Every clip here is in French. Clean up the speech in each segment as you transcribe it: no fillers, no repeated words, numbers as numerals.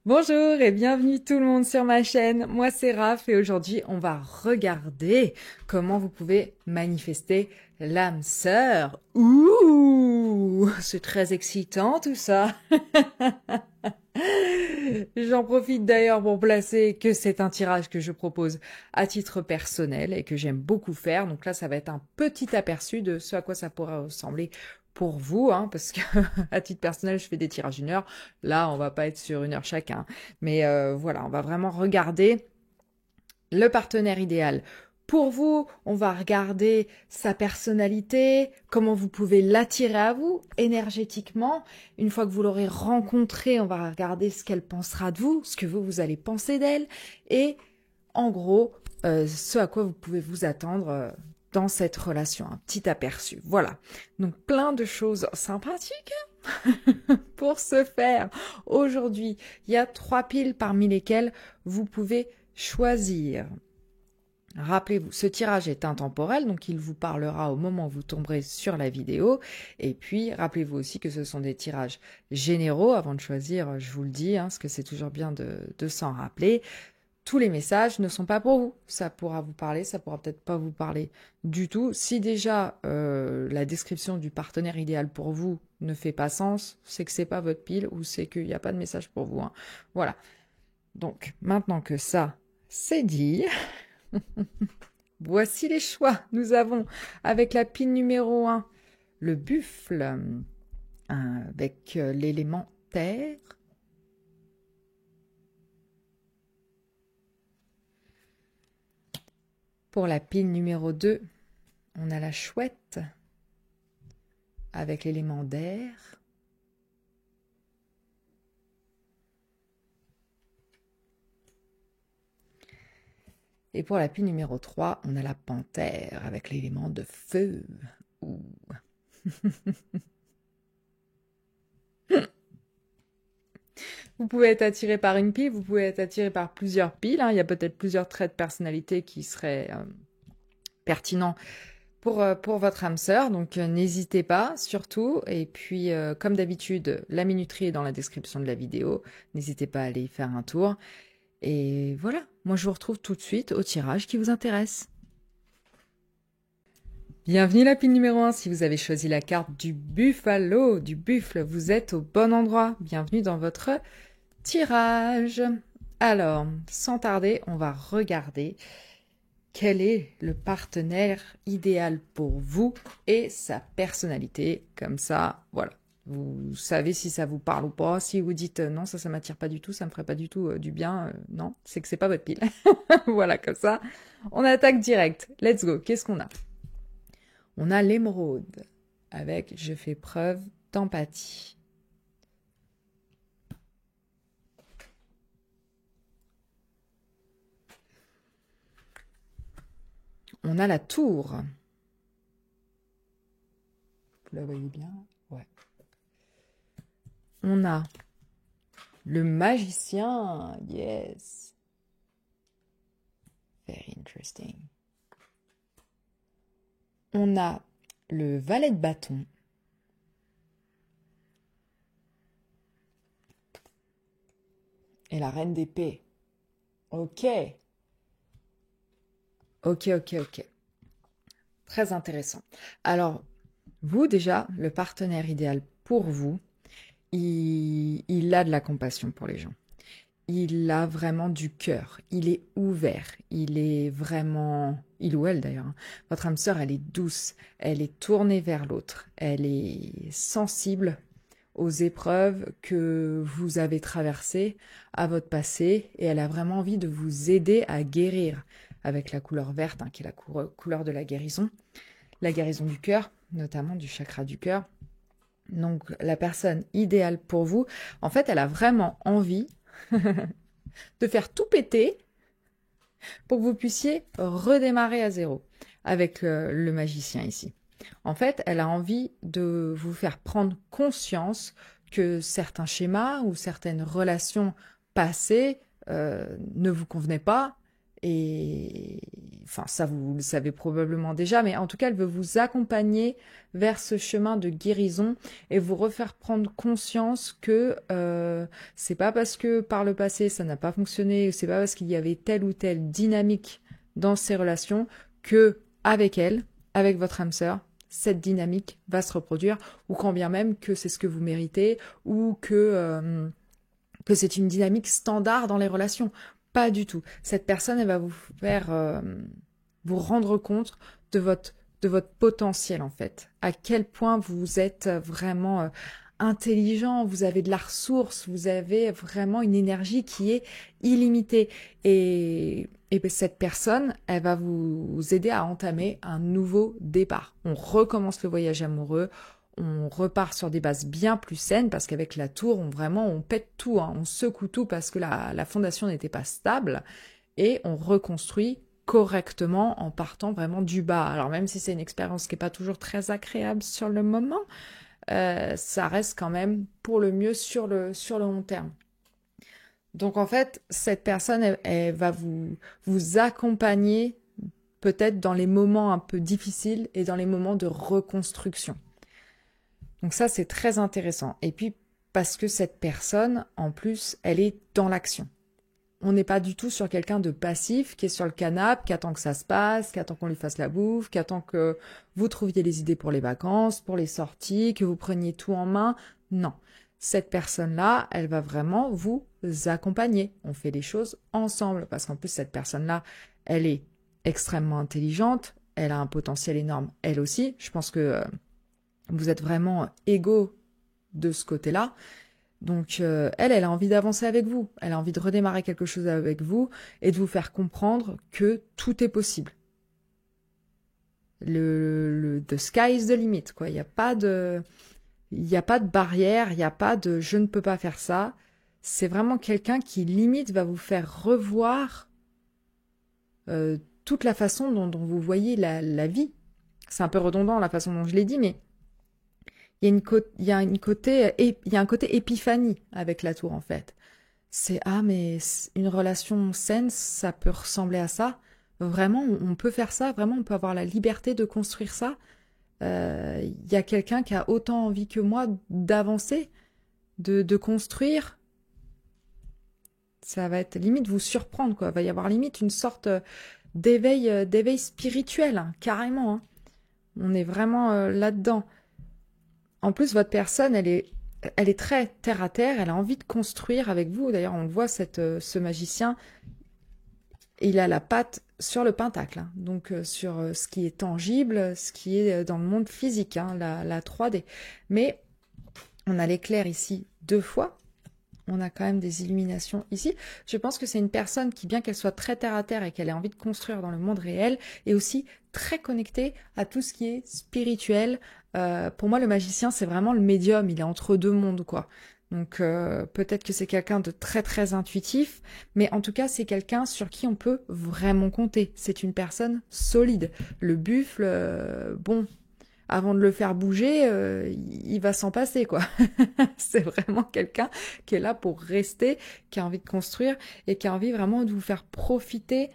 Bonjour et bienvenue tout le monde sur ma chaîne. Moi c'est Raph et aujourd'hui on va regarder comment vous pouvez manifester l'âme sœur. Ouh, c'est très excitant tout ça. J'en profite d'ailleurs pour placer que c'est un tirage que je propose à titre personnel et que j'aime beaucoup faire. Donc là, ça va être un petit aperçu de ce à quoi ça pourrait ressembler pour vous, hein, parce que à titre personnel, je fais des tirages d'une heure. Là, on va pas être sur une heure chacun. Mais voilà, on va vraiment regarder le partenaire idéal. Pour vous, on va regarder sa personnalité, comment vous pouvez l'attirer à vous énergétiquement. Une fois que vous l'aurez rencontrée, on va regarder ce qu'elle pensera de vous, ce que vous allez penser d'elle, et en gros, ce à quoi vous pouvez vous attendre dans cette relation. Un petit aperçu. Voilà. Donc plein de choses sympathiques pour ce faire. Aujourd'hui, il y a 3 piles parmi lesquelles vous pouvez choisir. Rappelez-vous, ce tirage est intemporel, donc il vous parlera au moment où vous tomberez sur la vidéo. Et puis, rappelez-vous aussi que ce sont des tirages généraux. Avant de choisir, je vous le dis, parce que c'est toujours bien de s'en rappeler. Tous les messages ne sont pas pour vous. Ça pourra vous parler, ça pourra peut-être pas vous parler du tout. Si déjà la description du partenaire idéal pour vous ne fait pas sens, c'est que c'est pas votre pile ou c'est qu'il n'y a pas de message pour vous. Voilà. Donc, maintenant que ça, c'est dit... Voici les choix. Nous avons, avec la pile numéro 1, le buffle, avec l'élément terre. Pour la pile numéro 2, on a la chouette, avec l'élément d'air. Et pour la pile numéro 3, on a la panthère, avec l'élément de feu. Ouh. Vous pouvez être attiré par une pile, vous pouvez être attiré par plusieurs piles. Il y a peut-être plusieurs traits de personnalité qui seraient pertinents pour votre âme sœur. Donc n'hésitez pas, surtout. Et puis, comme d'habitude, la minuterie est dans la description de la vidéo. N'hésitez pas à aller y faire un tour. Et voilà, moi je vous retrouve tout de suite au tirage qui vous intéresse. Bienvenue la pile numéro 1, si vous avez choisi la carte du buffalo, du buffle, vous êtes au bon endroit. Bienvenue dans votre tirage. Alors, sans tarder, on va regarder quel est le partenaire idéal pour vous et sa personnalité. Comme ça, voilà. Vous savez si ça vous parle ou pas. Si vous dites non, ça m'attire pas du tout, ça me ferait pas du tout du bien, non, c'est que c'est pas votre pile. Voilà, comme ça, on attaque direct. Let's go. Qu'est-ce qu'on a? On a l'émeraude avec je fais preuve d'empathie. On a la tour. Vous la voyez bien? Ouais. On a le magicien. Yes. Very interesting. On a le valet de bâton. Et la reine d'épée. Ok. Ok. Très intéressant. Alors, vous déjà, le partenaire idéal pour vous, il a de la compassion pour les gens. Il a vraiment du cœur. Il est ouvert. Il est vraiment... Il ou elle d'ailleurs. Votre âme sœur, elle est douce. Elle est tournée vers l'autre. Elle est sensible aux épreuves que vous avez traversées à votre passé et elle a vraiment envie de vous aider à guérir avec la couleur verte, qui est la couleur de la guérison du cœur, notamment du chakra du cœur. Donc la personne idéale pour vous, en fait, elle a vraiment envie de faire tout péter pour que vous puissiez redémarrer à zéro avec le magicien ici. En fait, elle a envie de vous faire prendre conscience que certains schémas ou certaines relations passées ne vous convenaient pas et enfin ça vous le savez probablement déjà, mais en tout cas elle veut vous accompagner vers ce chemin de guérison et vous refaire prendre conscience que c'est pas parce que par le passé ça n'a pas fonctionné, c'est pas parce qu'il y avait telle ou telle dynamique dans ces relations que avec elle, avec votre âme sœur, cette dynamique va se reproduire, ou quand bien même que c'est ce que vous méritez, ou que c'est une dynamique standard dans les relations. Pas du tout. Cette personne, elle va vous faire vous rendre compte de votre potentiel, en fait. À quel point vous êtes vraiment intelligent, vous avez de la ressource, vous avez vraiment une énergie qui est illimitée. Et ben, cette personne, elle va vous aider à entamer un nouveau départ. On recommence le voyage amoureux, on repart sur des bases bien plus saines, parce qu'avec la tour, on pète tout, hein, on secoue tout parce que la fondation n'était pas stable, et on reconstruit correctement en partant vraiment du bas. Alors même si c'est une expérience qui n'est pas toujours très agréable sur le moment, ça reste quand même pour le mieux sur le long terme. Donc en fait, cette personne, elle va vous accompagner peut-être dans les moments un peu difficiles et dans les moments de reconstruction. Donc ça, c'est très intéressant. Et puis, parce que cette personne, en plus, elle est dans l'action. On n'est pas du tout sur quelqu'un de passif qui est sur le canapé, qui attend que ça se passe, qui attend qu'on lui fasse la bouffe, qui attend que vous trouviez les idées pour les vacances, pour les sorties, que vous preniez tout en main. Non. Cette personne-là, elle va vraiment vous accompagner. On fait les choses ensemble parce qu'en plus, cette personne-là, elle est extrêmement intelligente, elle a un potentiel énorme, elle aussi. Je pense que vous êtes vraiment égaux de ce côté-là. Donc elle a envie d'avancer avec vous, elle a envie de redémarrer quelque chose avec vous et de vous faire comprendre que tout est possible. The sky is the limit, quoi. Il n'y a pas de barrière, il n'y a pas de je ne peux pas faire ça. C'est vraiment quelqu'un qui limite va vous faire revoir toute la façon dont vous voyez la vie. C'est un peu redondant la façon dont je l'ai dit, mais il y a un côté épiphanie avec la tour, en fait. C'est, ah, mais une relation saine, ça peut ressembler à ça. Vraiment, on peut faire ça. Vraiment, on peut avoir la liberté de construire ça. Il y a quelqu'un qui a autant envie que moi d'avancer, de construire. Ça va être limite vous surprendre, quoi. Il va y avoir limite une sorte d'éveil spirituel, hein, carrément. Hein. On est vraiment là-dedans. En plus, votre personne, elle est très terre à terre, elle a envie de construire avec vous. D'ailleurs, on le voit, ce magicien, il a la patte sur le pentacle, hein. Donc sur ce qui est tangible, ce qui est dans le monde physique, hein, la 3D. Mais on a l'éclair ici 2 fois. On a quand même des illuminations ici. Je pense que c'est une personne qui, bien qu'elle soit très terre à terre et qu'elle ait envie de construire dans le monde réel, est aussi très connectée à tout ce qui est spirituel. Pour moi, le magicien, c'est vraiment le médium. Il est entre deux mondes, quoi. Donc peut-être que c'est quelqu'un de très très intuitif, mais en tout cas, c'est quelqu'un sur qui on peut vraiment compter. C'est une personne solide. Le buffle, bon... Avant de le faire bouger, il va s'en passer, quoi. C'est vraiment quelqu'un qui est là pour rester, qui a envie de construire et qui a envie vraiment de vous faire profiter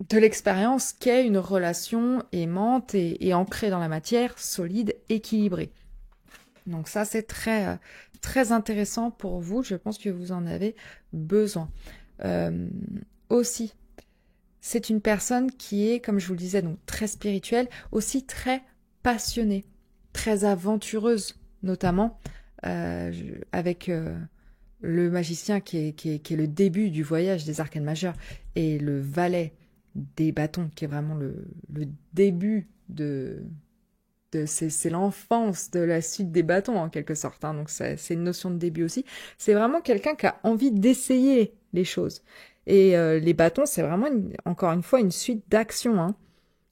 de l'expérience qu'est une relation aimante et ancrée dans la matière, solide, équilibrée. Donc ça, c'est très, très intéressant pour vous. Je pense que vous en avez besoin. Aussi, c'est une personne qui est, comme je vous le disais, donc très spirituelle, aussi très passionnée, très aventureuse, notamment avec le magicien qui est le début du voyage des arcanes majeures et le valet des bâtons qui est vraiment le début c'est l'enfance de la suite des bâtons en quelque sorte, hein, donc c'est une notion de début aussi. C'est vraiment quelqu'un qui a envie d'essayer les choses. Et les bâtons, c'est vraiment, encore une fois, une suite d'actions. Hein.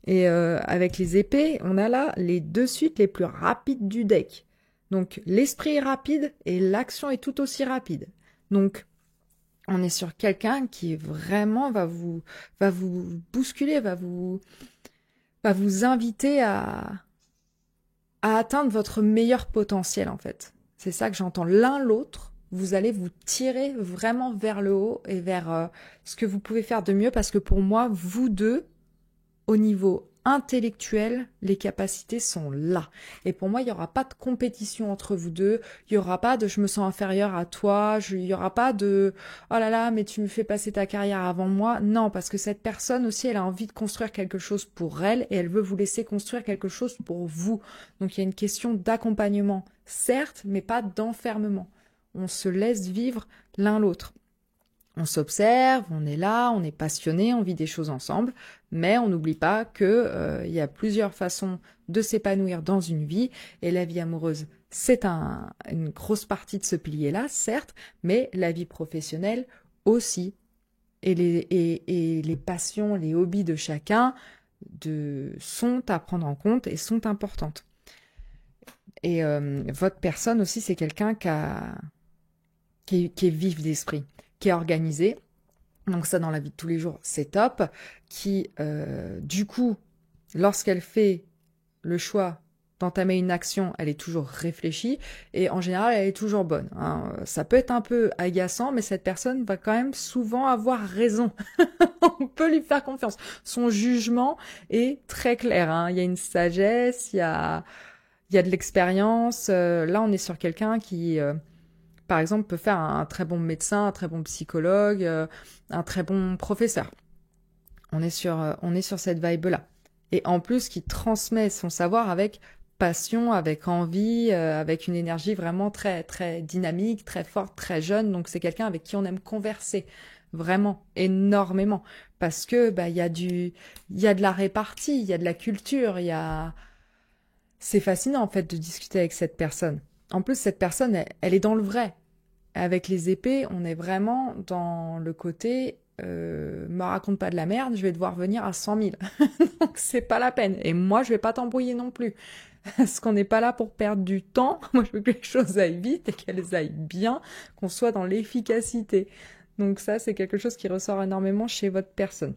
Et avec les épées, on a là les 2 suites les plus rapides du deck. Donc l'esprit est rapide et l'action est tout aussi rapide. Donc on est sur quelqu'un qui vraiment va vous bousculer, va vous inviter à atteindre votre meilleur potentiel, en fait. C'est ça que j'entends. L'un l'autre, vous allez vous tirer vraiment vers le haut et vers ce que vous pouvez faire de mieux, parce que pour moi, vous deux, au niveau intellectuel, les capacités sont là. Et pour moi, il n'y aura pas de compétition entre vous deux, il n'y aura pas de je me sens inférieur à toi, il n'y aura pas de oh là là, mais tu me fais passer ta carrière avant moi. Non, parce que cette personne aussi, elle a envie de construire quelque chose pour elle et elle veut vous laisser construire quelque chose pour vous. Donc il y a une question d'accompagnement, certes, mais pas d'enfermement. On se laisse vivre l'un l'autre. On s'observe, on est là, on est passionné, on vit des choses ensemble, mais on n'oublie pas que y a plusieurs façons de s'épanouir dans une vie, et la vie amoureuse, c'est une grosse partie de ce pilier-là, certes, mais la vie professionnelle aussi, et les passions, les hobbies de chacun sont à prendre en compte et sont importantes. Et votre personne aussi, c'est quelqu'un qui est vif d'esprit, qui est organisé, donc ça dans la vie de tous les jours, c'est top, qui, du coup, lorsqu'elle fait le choix d'entamer une action, elle est toujours réfléchie, et en général, elle est toujours bonne. Hein. Ça peut être un peu agaçant, mais cette personne va quand même souvent avoir raison. On peut lui faire confiance. Son jugement est très clair. Hein. Il y a une sagesse, il y a de l'expérience. Là, on est sur quelqu'un qui... par exemple, peut faire un très bon médecin, un très bon psychologue, un très bon professeur. On est sur cette vibe-là. Et en plus, qui transmet son savoir avec passion, avec envie, avec une énergie vraiment très, très dynamique, très forte, très jeune. Donc, c'est quelqu'un avec qui on aime converser. Vraiment, énormément. Parce que, il y a de la répartie, il y a de la culture, c'est fascinant, en fait, de discuter avec cette personne. En plus, cette personne, elle est dans le vrai. Avec les épées, on est vraiment dans le côté me raconte pas de la merde, je vais devoir venir à 100 000. Donc, c'est pas la peine. Et moi, je vais pas t'embrouiller non plus. Parce qu'on n'est pas là pour perdre du temps. Moi, je veux que les choses aillent vite et qu'elles aillent bien, qu'on soit dans l'efficacité. Donc ça, c'est quelque chose qui ressort énormément chez votre personne.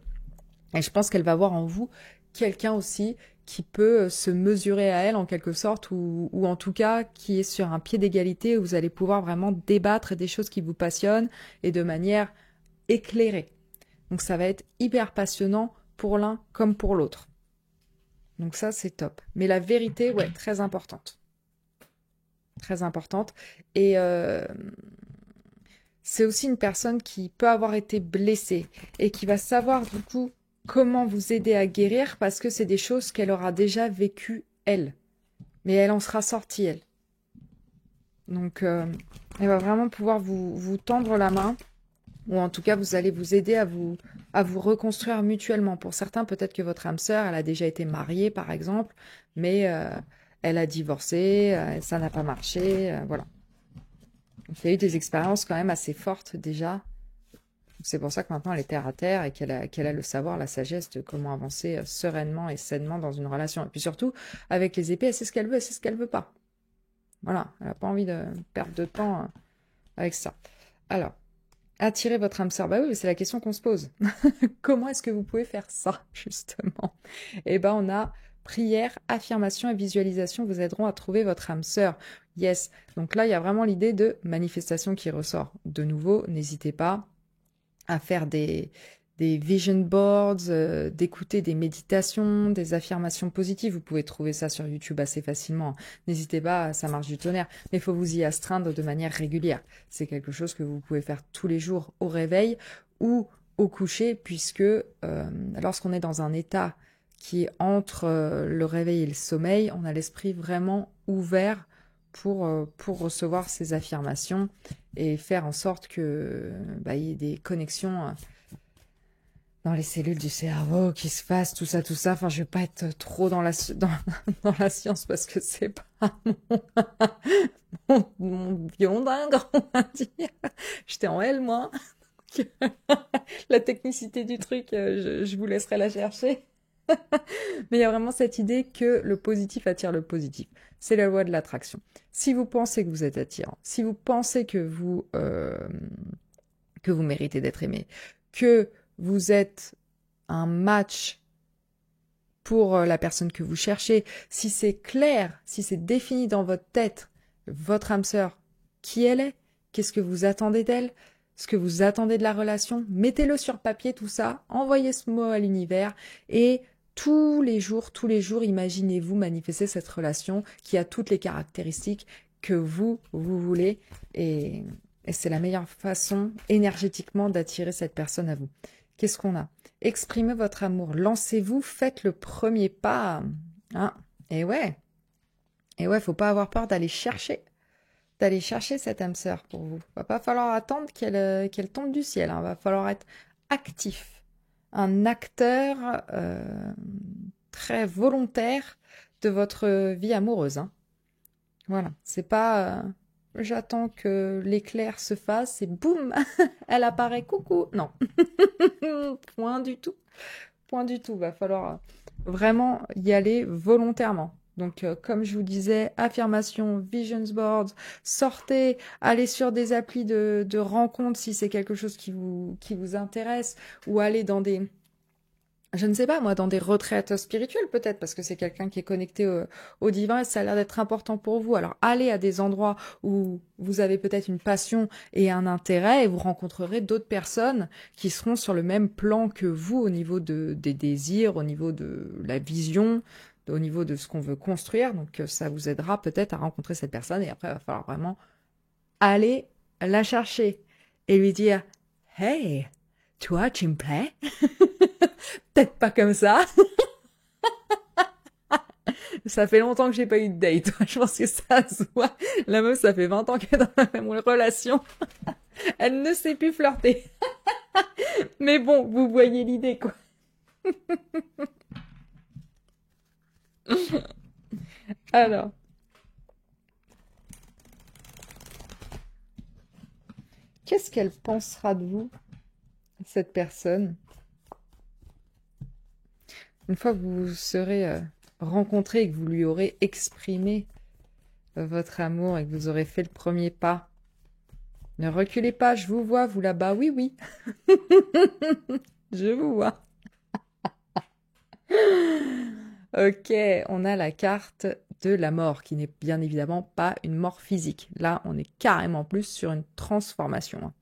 Et je pense qu'elle va voir en vous quelqu'un aussi qui peut se mesurer à elle en quelque sorte, ou en tout cas qui est sur un pied d'égalité où vous allez pouvoir vraiment débattre des choses qui vous passionnent et de manière éclairée. Donc ça va être hyper passionnant pour l'un comme pour l'autre. Donc ça, c'est top. Mais la vérité, ouais, très importante. Très importante. Et c'est aussi une personne qui peut avoir été blessée et qui va savoir du coup comment vous aider à guérir, parce que c'est des choses qu'elle aura déjà vécues, elle. Mais elle en sera sortie, elle. Donc, elle va vraiment pouvoir vous tendre la main, ou en tout cas, vous allez vous aider à vous reconstruire mutuellement. Pour certains, peut-être que votre âme sœur, elle a déjà été mariée, par exemple, mais elle a divorcé, ça n'a pas marché, voilà. Donc, il y a eu des expériences quand même assez fortes déjà. C'est pour ça que maintenant elle est terre à terre et qu'elle a le savoir, la sagesse de comment avancer sereinement et sainement dans une relation. Et puis surtout, avec les épées, elle sait ce qu'elle veut, elle sait ce qu'elle veut pas. Voilà, elle n'a pas envie de perdre de temps avec ça. Alors, attirer votre âme sœur, bah oui, c'est la question qu'on se pose. Comment est-ce que vous pouvez faire ça, justement? Eh ben, on a prière, affirmation et visualisation vous aideront à trouver votre âme sœur. Yes. Donc là, il y a vraiment l'idée de manifestation qui ressort. De nouveau, n'hésitez pas à faire des vision boards, d'écouter des méditations, des affirmations positives. Vous pouvez trouver ça sur YouTube assez facilement. N'hésitez pas, ça marche du tonnerre. Mais il faut vous y astreindre de manière régulière. C'est quelque chose que vous pouvez faire tous les jours au réveil ou au coucher, puisque lorsqu'on est dans un état qui est entre le réveil et le sommeil, on a l'esprit vraiment ouvert pour recevoir ces affirmations et faire en sorte que il y ait des connexions dans les cellules du cerveau qui se fassent, tout ça. Enfin, je vais pas être trop dans la science parce que c'est pas mon violon dingue, on va dire. J'étais en L, moi. La technicité du truc, je vous laisserai la chercher. Mais il y a vraiment cette idée que le positif attire le positif. C'est la loi de l'attraction. Si vous pensez que vous êtes attirant, si vous pensez que vous méritez d'être aimé, que vous êtes un match pour la personne que vous cherchez, si c'est clair, si c'est défini dans votre tête, votre âme sœur, qui elle est, Qu'est-ce que vous attendez d'elle? Ce que vous attendez de la relation? Mettez-le sur papier, tout ça. Envoyez ce mot à l'univers et tous les jours, imaginez-vous manifester cette relation qui a toutes les caractéristiques que vous voulez. Et c'est la meilleure façon énergétiquement d'attirer cette personne à vous. Qu'est-ce qu'on a? Exprimez votre amour. Lancez-vous, faites le premier pas. Hein? Et ouais, faut pas avoir peur d'aller chercher cette âme sœur pour vous. Va pas falloir attendre qu'elle tombe du ciel. Hein. Va falloir être actif, un acteur très volontaire de votre vie amoureuse. Hein. Voilà, c'est pas j'attends que l'éclair se fasse et boum, elle apparaît, coucou. Non, point du tout, point du tout. Va falloir vraiment y aller volontairement. Donc, comme je vous disais, affirmation, visions boards, sortez, allez sur des applis de rencontres si c'est quelque chose qui vous intéresse, ou allez dans des, je ne sais pas moi, dans des retraites spirituelles peut-être, parce que c'est quelqu'un qui est connecté au divin et ça a l'air d'être important pour vous. Alors, allez à des endroits où vous avez peut-être une passion et un intérêt et vous rencontrerez d'autres personnes qui seront sur le même plan que vous au niveau des désirs, au niveau de la vision, au niveau de ce qu'on veut construire. Donc, ça vous aidera peut-être à rencontrer cette personne et après, il va falloir vraiment aller la chercher et lui dire « Hey, toi, tu me plais ?» Peut-être pas comme ça. Ça fait longtemps que j'ai pas eu de date. Je pense que ça se voit. La meuf, ça fait 20 ans qu'elle est dans la même relation. Elle ne sait plus flirter. Mais bon, vous voyez l'idée, quoi. Alors, qu'est-ce qu'elle pensera de vous, cette personne, une fois que vous vous serez rencontrés et que vous lui aurez exprimé votre amour et que vous aurez fait le premier pas? Ne reculez pas, je vous vois, vous là-bas. Oui, oui. Je vous vois. Ok, on a la carte de la mort, qui n'est bien évidemment pas une mort physique. Là, on est carrément plus sur une transformation.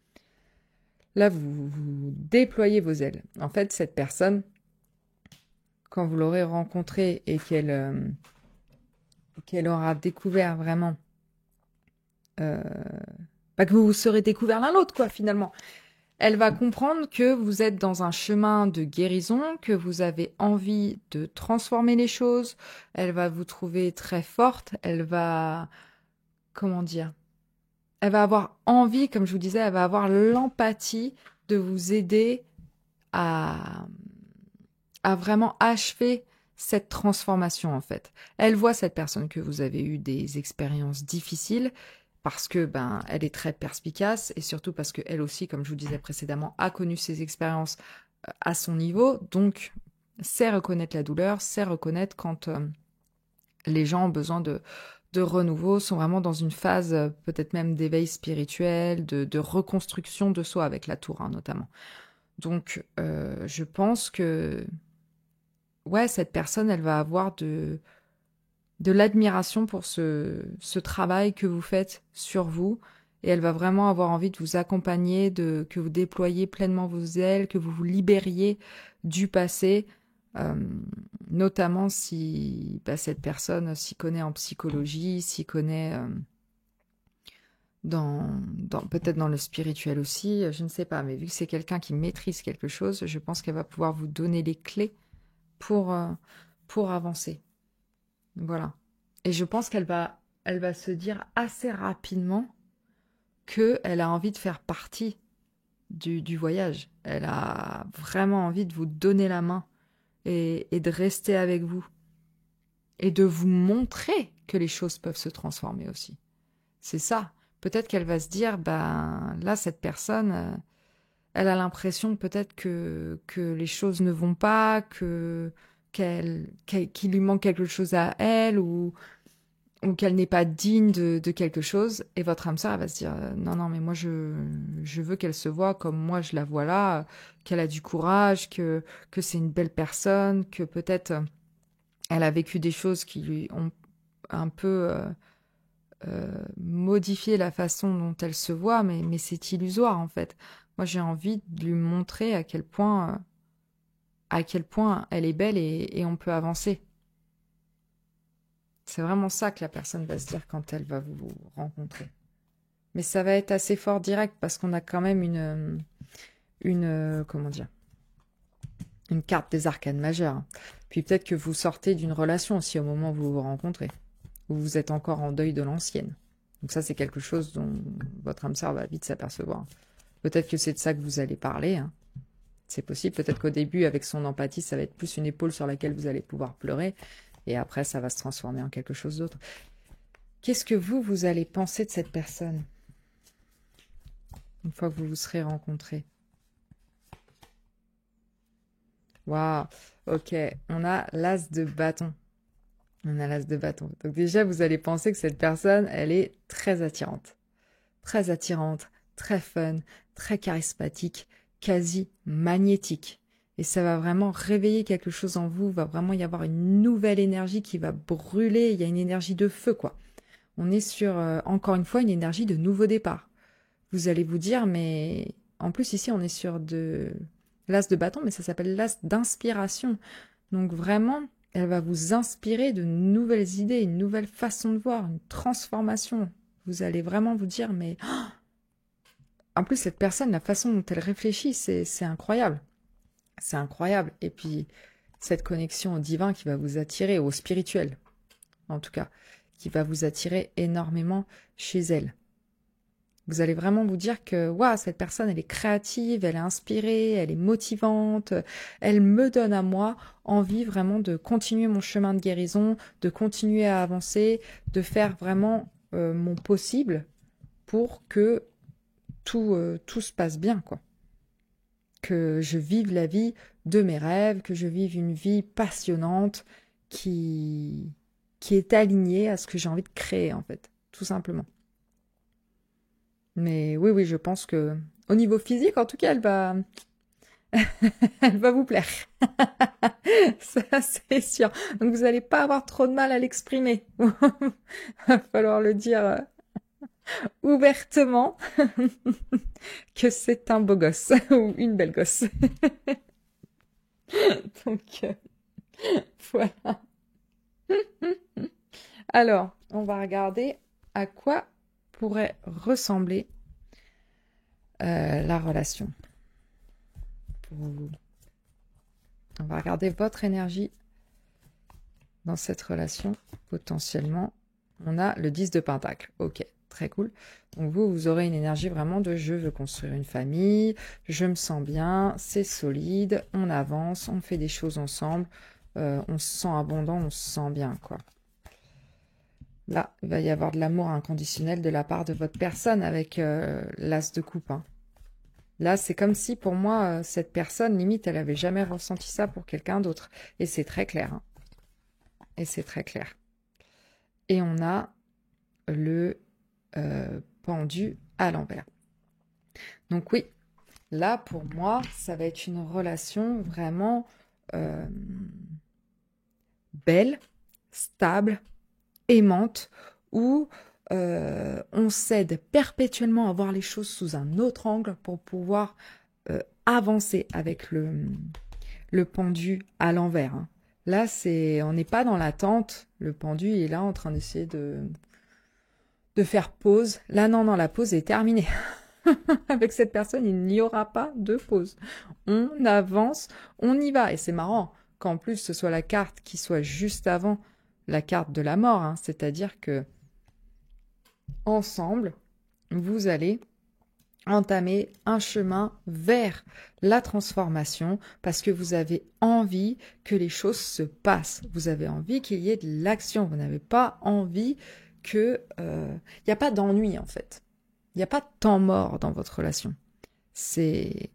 Là, vous déployez vos ailes. En fait, cette personne, quand vous l'aurez rencontrée et qu'elle aura découvert vraiment, que vous vous serez découvert l'un l'autre, quoi, finalement. Elle va comprendre que vous êtes dans un chemin de guérison, que vous avez envie de transformer les choses. Elle va vous trouver très forte. Elle va, comment dire, elle va avoir envie, comme je vous disais, elle va avoir l'empathie de vous aider à vraiment achever cette transformation, en fait. Elle voit cette personne que vous avez eu des expériences difficiles parce que elle est très perspicace et surtout parce que elle aussi, comme je vous disais précédemment, a connu ces expériences à son niveau, donc sait reconnaître la douleur, sait reconnaître quand les gens ont besoin de renouveau, sont vraiment dans une phase peut-être même d'éveil spirituel, de reconstruction de soi avec la tour, hein, notamment. Donc, je pense que ouais, cette personne, elle va avoir de l'admiration pour ce travail que vous faites sur vous et elle va vraiment avoir envie de vous accompagner, que vous déployiez pleinement vos ailes, que vous vous libériez du passé, notamment si cette personne s'y connaît en psychologie, s'y connaît peut-être dans le spirituel aussi, je ne sais pas, mais vu que c'est quelqu'un qui maîtrise quelque chose, je pense qu'elle va pouvoir vous donner les clés pour avancer. Voilà. Et je pense qu'elle va se dire assez rapidement qu'elle a envie de faire partie du voyage. Elle a vraiment envie de vous donner la main et de rester avec vous. Et de vous montrer que les choses peuvent se transformer aussi. C'est ça. Peut-être qu'elle va se dire, là, cette personne, elle a l'impression peut-être que les choses ne vont pas, qu'il lui manque quelque chose à elle ou qu'elle n'est pas digne de quelque chose. Et votre âme sœur, elle va se dire non, mais moi, je veux qu'elle se voit comme moi, je la vois là, qu'elle a du courage, que c'est une belle personne, que peut-être elle a vécu des choses qui lui ont un peu modifier la façon dont elle se voit, mais c'est illusoire en fait. Moi, j'ai envie de lui montrer à quel point elle est belle et on peut avancer. C'est vraiment ça que la personne va se dire quand elle va vous rencontrer. Mais ça va être assez fort direct parce qu'on a quand même comment dire, une carte des arcanes majeures, hein. Puis peut-être que vous sortez d'une relation aussi au moment où vous vous rencontrez, où vous êtes encore en deuil de l'ancienne. Donc ça, c'est quelque chose dont votre âme sœur va vite s'apercevoir. Peut-être que c'est de ça que vous allez parler, hein. C'est possible. Peut-être qu'au début, avec son empathie, ça va être plus une épaule sur laquelle vous allez pouvoir pleurer. Et après, ça va se transformer en quelque chose d'autre. Qu'est-ce que vous allez penser de cette personne une fois que vous vous serez rencontrés? Waouh, ok, on a l'as de bâton. On a l'as de bâton. Donc déjà, vous allez penser que cette personne, elle est très attirante. Très attirante, très fun, très charismatique, quasi magnétique. Et ça va vraiment réveiller quelque chose en vous, va vraiment y avoir une nouvelle énergie qui va brûler, il y a une énergie de feu, quoi. On est sur, encore une fois, une énergie de nouveau départ. Vous allez vous dire, mais en plus ici, on est sur l'as de bâton, mais ça s'appelle l'as d'inspiration. Donc vraiment, elle va vous inspirer de nouvelles idées, une nouvelle façon de voir, une transformation. Vous allez vraiment vous dire, mais... En plus, cette personne, la façon dont elle réfléchit, c'est incroyable. C'est incroyable. Et puis, cette connexion au divin qui va vous attirer, au spirituel, en tout cas, qui va vous attirer énormément chez elle. Vous allez vraiment vous dire que waouh, cette personne, elle est créative, elle est inspirée, elle est motivante, elle me donne à moi envie vraiment de continuer mon chemin de guérison, de continuer à avancer, de faire vraiment mon possible pour que tout se passe bien, quoi. Que je vive la vie de mes rêves, que je vive une vie passionnante qui est alignée à ce que j'ai envie de créer, en fait, tout simplement. Mais oui, je pense que au niveau physique, en tout cas, elle va vous plaire. Ça, c'est sûr. Donc, vous n'allez pas avoir trop de mal à l'exprimer. Va falloir le dire ouvertement que c'est un beau gosse ou une belle gosse. Donc, voilà. Alors, on va regarder à quoi pourrait ressembler la relation pour vous. On va regarder votre énergie dans cette relation. Potentiellement, on a le 10 de Pentacle. Ok, très cool. Donc vous aurez une énergie vraiment de je veux construire une famille, je me sens bien, c'est solide, on avance, on fait des choses ensemble, on se sent abondant, on se sent bien, quoi. Là, il va y avoir de l'amour inconditionnel de la part de votre personne avec l'as de coupe, hein. Là, c'est comme si, pour moi, cette personne, limite, elle avait jamais ressenti ça pour quelqu'un d'autre. Et c'est très clair, hein. Et c'est très clair. Et on a le pendu à l'envers. Donc oui, là, pour moi, ça va être une relation vraiment belle, stable, aimante, où on s'aide perpétuellement à voir les choses sous un autre angle pour pouvoir avancer avec le pendu à l'envers, hein. Là, on n'est pas dans l'attente. Le pendu est là en train d'essayer de faire pause. Là, non, la pause est terminée. Avec cette personne, il n'y aura pas de pause. On avance, on y va. Et c'est marrant qu'en plus, ce soit la carte qui soit juste avant la carte de la mort, hein. C'est-à-dire que ensemble, vous allez entamer un chemin vers la transformation parce que vous avez envie que les choses se passent. Vous avez envie qu'il y ait de l'action. Vous n'avez pas envie que... Il n'y a pas d'ennui, en fait. Il n'y a pas de temps mort dans votre relation.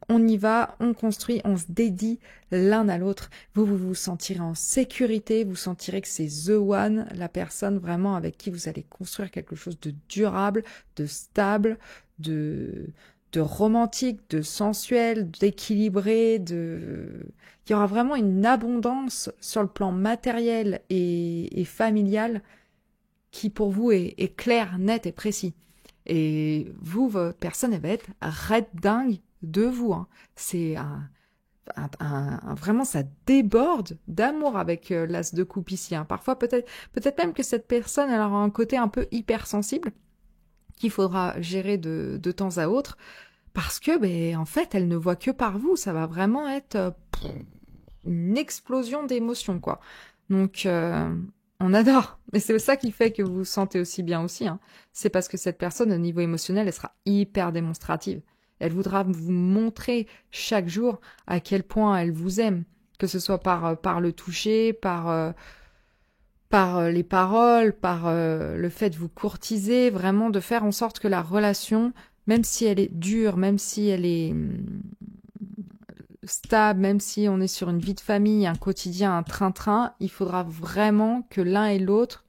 On y va, on construit, on se dédie l'un à l'autre. Vous sentirez en sécurité, vous sentirez que c'est the one, la personne vraiment avec qui vous allez construire quelque chose de durable, de stable, de romantique, de sensuel, d'équilibré, Il y aura vraiment une abondance sur le plan matériel et familial qui pour vous est clair, net et précis. Et vous, votre personne, elle va être red dingue de vous. Hein. C'est vraiment, ça déborde d'amour avec l'as de coupe ici. Hein. Parfois, peut-être même que cette personne, elle aura un côté un peu hypersensible qu'il faudra gérer de temps à autre parce que, ben, en fait, elle ne voit que par vous. Ça va vraiment être une explosion d'émotions, quoi. Donc, on adore. Mais c'est ça qui fait que vous vous sentez aussi bien aussi. Hein. C'est parce que cette personne, au niveau émotionnel, elle sera hyper démonstrative. Elle voudra vous montrer chaque jour à quel point elle vous aime, que ce soit par le toucher, par les paroles, par le fait de vous courtiser, vraiment de faire en sorte que la relation, même si elle est dure, même si elle est stable, même si on est sur une vie de famille, un quotidien, un train-train, il faudra vraiment que l'un et l'autre,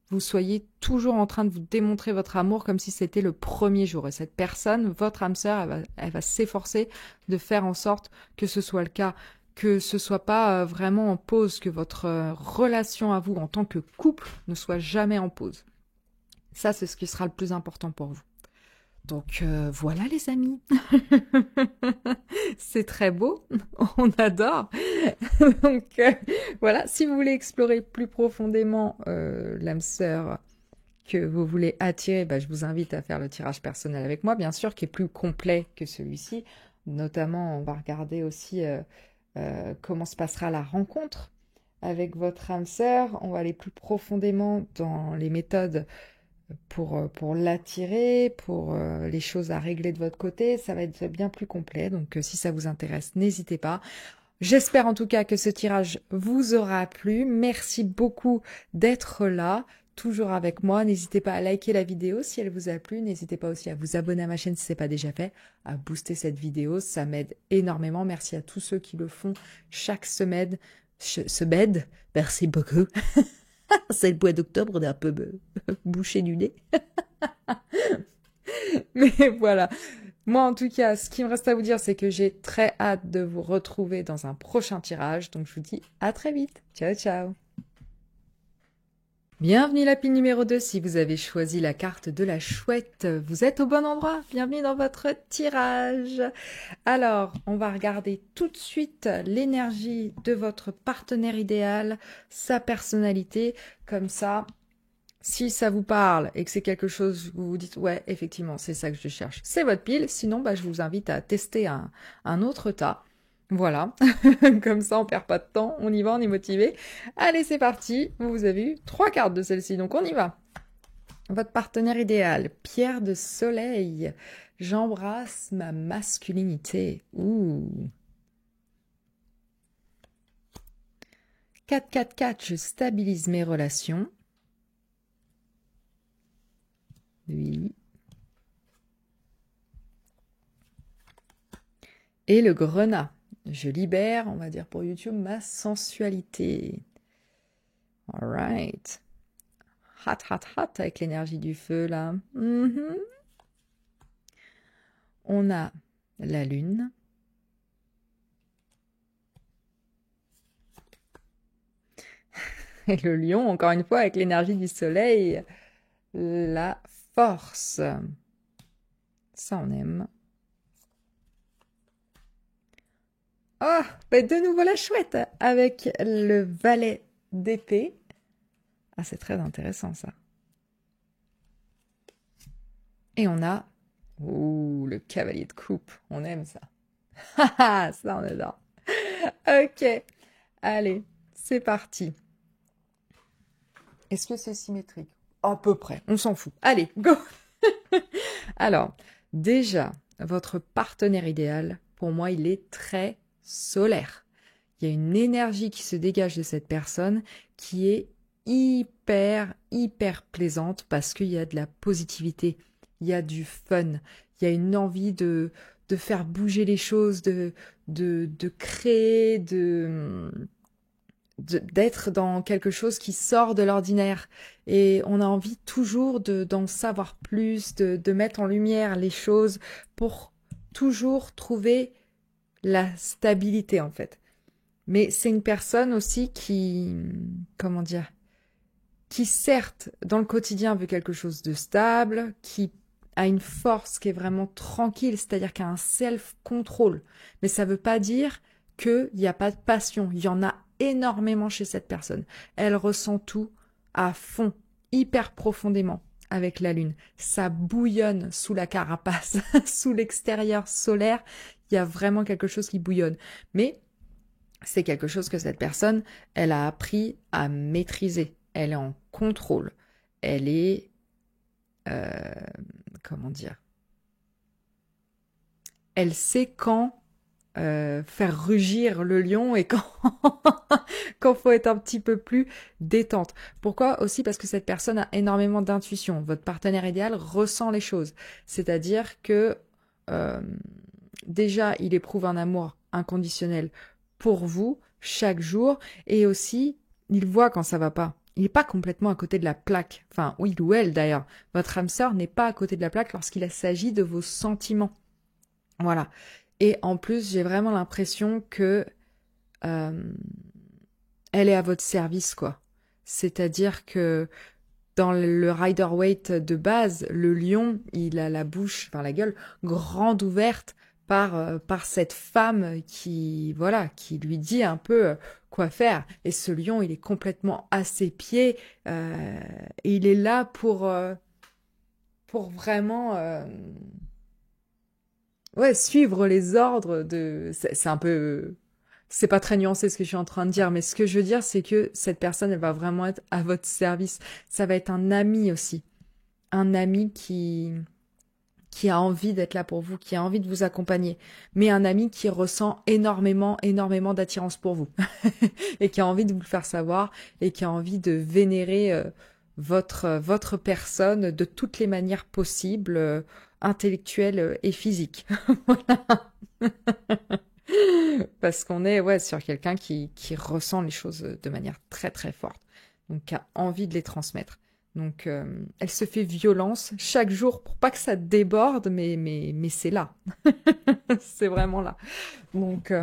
vous soyez toujours en train de vous démontrer votre amour comme si c'était le premier jour. Et cette personne, votre âme sœur, elle va s'efforcer de faire en sorte que ce soit le cas, que ce soit pas vraiment en pause, que votre relation à vous en tant que couple ne soit jamais en pause. Ça, c'est ce qui sera le plus important pour vous. Donc voilà les amis, c'est très beau, on adore. Donc voilà, si vous voulez explorer plus profondément l'âme sœur que vous voulez attirer, bah, je vous invite à faire le tirage personnel avec moi, bien sûr, qui est plus complet que celui-ci. Notamment, on va regarder aussi comment se passera la rencontre avec votre âme sœur. On va aller plus profondément dans les méthodes pour l'attirer, pour les choses à régler de votre côté. Ça va être bien plus complet. Donc, si ça vous intéresse, n'hésitez pas. J'espère en tout cas que ce tirage vous aura plu. Merci beaucoup d'être là, toujours avec moi. N'hésitez pas à liker la vidéo si elle vous a plu. N'hésitez pas aussi à vous abonner à ma chaîne si ce n'est pas déjà fait, à booster cette vidéo. Ça m'aide énormément. Merci à tous ceux qui le font chaque semaine. Merci beaucoup. C'est le mois d'octobre, on est un peu bouché du nez. Mais voilà. Moi, en tout cas, ce qui me reste à vous dire, c'est que j'ai très hâte de vous retrouver dans un prochain tirage. Donc, je vous dis à très vite. Ciao, ciao. Bienvenue la pile numéro 2. Si vous avez choisi la carte de la chouette, vous êtes au bon endroit. Bienvenue dans votre tirage. Alors, on va regarder tout de suite l'énergie de votre partenaire idéal, sa personnalité. Comme ça, si ça vous parle et que c'est quelque chose, vous vous dites, ouais, effectivement, c'est ça que je cherche. C'est votre pile. Sinon, bah, je vous invite à tester un autre tas. Voilà, comme ça on perd pas de temps, on y va, on est motivé. Allez, c'est parti, vous avez eu 3 cartes de celle-ci, donc on y va. Votre partenaire idéal, pierre de soleil. J'embrasse ma masculinité. Ouh. 4-4-4, je stabilise mes relations. Oui. Et le grenat. Je libère, on va dire pour YouTube, ma sensualité. Alright. Hot, hot, hot avec l'énergie du feu, là. On a la lune. Et le lion, encore une fois, avec l'énergie du soleil. La force. Ça, on aime. Oh, bah de nouveau la chouette avec le valet d'épée. Ah, c'est très intéressant ça. Et on a le cavalier de coupe. On aime ça. Ça, on adore. Ok. Allez, c'est parti. Est-ce que c'est symétrique? À peu près. On s'en fout. Allez, go. Alors, déjà, votre partenaire idéal, pour moi, il est très solaire. Il y a une énergie qui se dégage de cette personne qui est hyper plaisante parce qu'il y a de la positivité, il y a du fun, il y a une envie de faire bouger les choses, de créer, d'être dans quelque chose qui sort de l'ordinaire. Et on a envie toujours d'en savoir plus, de mettre en lumière les choses pour toujours trouver la stabilité en fait. Mais c'est une personne aussi qui, comment dire, qui certes, dans le quotidien, veut quelque chose de stable, qui a une force qui est vraiment tranquille, c'est-à-dire qu'il y a un self-control. Mais ça ne veut pas dire qu'il n'y a pas de passion. Il y en a énormément chez cette personne. Elle ressent tout à fond, hyper profondément avec la lune. Ça bouillonne sous la carapace, sous l'extérieur solaire. Il y a vraiment quelque chose qui bouillonne. Mais c'est quelque chose que cette personne, elle a appris à maîtriser. Elle est en contrôle. Elle est... comment dire? Elle sait quand faire rugir le lion et quand faut être un petit peu plus détente. Pourquoi? Aussi parce que cette personne a énormément d'intuition. Votre partenaire idéal ressent les choses. C'est-à-dire que euh, déjà, il éprouve un amour inconditionnel pour vous chaque jour et aussi, il voit quand ça va pas. Il n'est pas complètement à côté de la plaque. Enfin, oui, ou elle d'ailleurs. Votre âme sœur n'est pas à côté de la plaque lorsqu'il s'agit de vos sentiments. Voilà. Et en plus, j'ai vraiment l'impression que euh, elle est à votre service, quoi. C'est-à-dire que dans le Rider-Waite de base, le lion, il a la bouche, enfin la gueule, grande ouverte par cette femme qui, voilà, qui lui dit un peu quoi faire. Et ce lion, il est complètement à ses pieds et il est là pour vraiment ouais, suivre les ordres de... C'est un peu... C'est pas très nuancé ce que je suis en train de dire, mais ce que je veux dire, c'est que cette personne, elle va vraiment être à votre service. Ça va être un ami aussi. Un ami qui a envie d'être là pour vous, qui a envie de vous accompagner. Mais un ami qui ressent énormément, énormément d'attirance pour vous. Et qui a envie de vous le faire savoir et qui a envie de vénérer votre personne de toutes les manières possibles, intellectuelles et physiques. Voilà. Parce qu'on est ouais, sur quelqu'un qui ressent les choses de manière très très forte. Donc qui a envie de les transmettre. Donc elle se fait violence chaque jour pour pas que ça déborde, mais c'est là. C'est vraiment là. Donc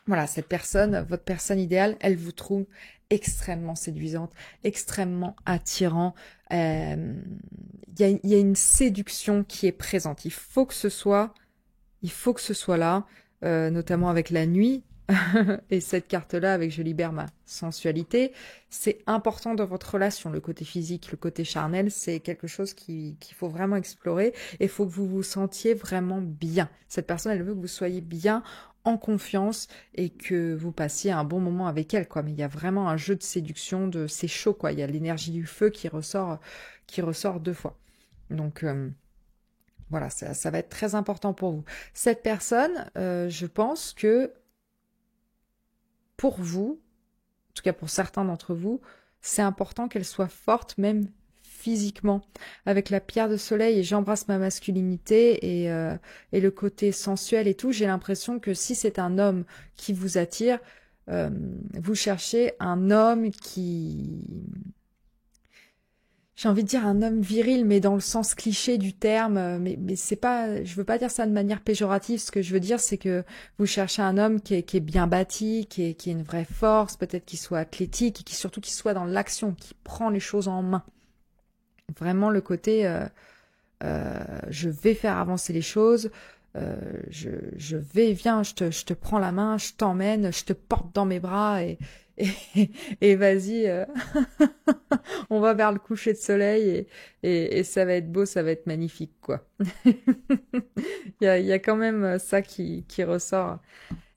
voilà, cette personne, votre personne idéale, elle vous trouve extrêmement séduisante, extrêmement attirant. Il y a une séduction qui est présente. Il faut que ce soit là, notamment avec la nuit. Et cette carte-là, avec je libère ma sensualité, c'est important dans votre relation. Le côté physique, le côté charnel, c'est quelque chose qu'il faut vraiment explorer. Et il faut que vous vous sentiez vraiment bien. Cette personne, elle veut que vous soyez bien, en confiance et que vous passiez un bon moment avec elle, quoi. Mais il y a vraiment un jeu de séduction, c'est chaud, quoi. Il y a l'énergie du feu qui ressort deux fois. Donc voilà, ça va être très important pour vous. Cette personne, je pense que pour vous, en tout cas pour certains d'entre vous, c'est important qu'elle soit forte, même physiquement. Avec la pierre de soleil, et j'embrasse ma masculinité et le côté sensuel et tout, j'ai l'impression que si c'est un homme qui vous attire, vous cherchez un homme qui... J'ai envie de dire un homme viril, mais dans le sens cliché du terme. Mais c'est pas, je veux pas dire ça de manière péjorative. Ce que je veux dire, c'est que vous cherchez un homme qui est bien bâti, qui est une vraie force, peut-être qu'il soit athlétique, et surtout qu'il soit dans l'action, qui prend les choses en main. Vraiment le côté, je vais faire avancer les choses. Viens, je te prends la main, je t'emmène, je te porte dans mes bras et, et vas-y, on va vers le coucher de soleil et ça va être beau, ça va être magnifique, quoi. Il y a quand même ça qui ressort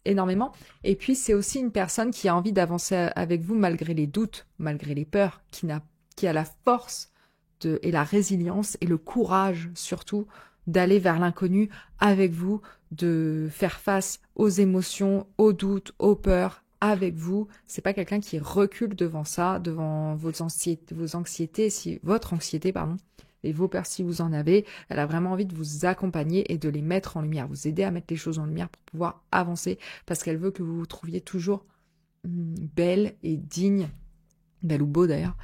énormément. Et puis, c'est aussi une personne qui a envie d'avancer avec vous malgré les doutes, malgré les peurs, qui a la force et la résilience et le courage, surtout, d'aller vers l'inconnu avec vous, de faire face aux émotions, aux doutes, aux peurs avec vous. C'est pas quelqu'un qui recule devant ça, devant votre anxiété, pardon, et vos peurs si vous en avez. Elle a vraiment envie de vous accompagner et de les mettre en lumière, vous aider à mettre les choses en lumière pour pouvoir avancer, parce qu'elle veut que vous vous trouviez toujours belle et digne, belle ou beau d'ailleurs.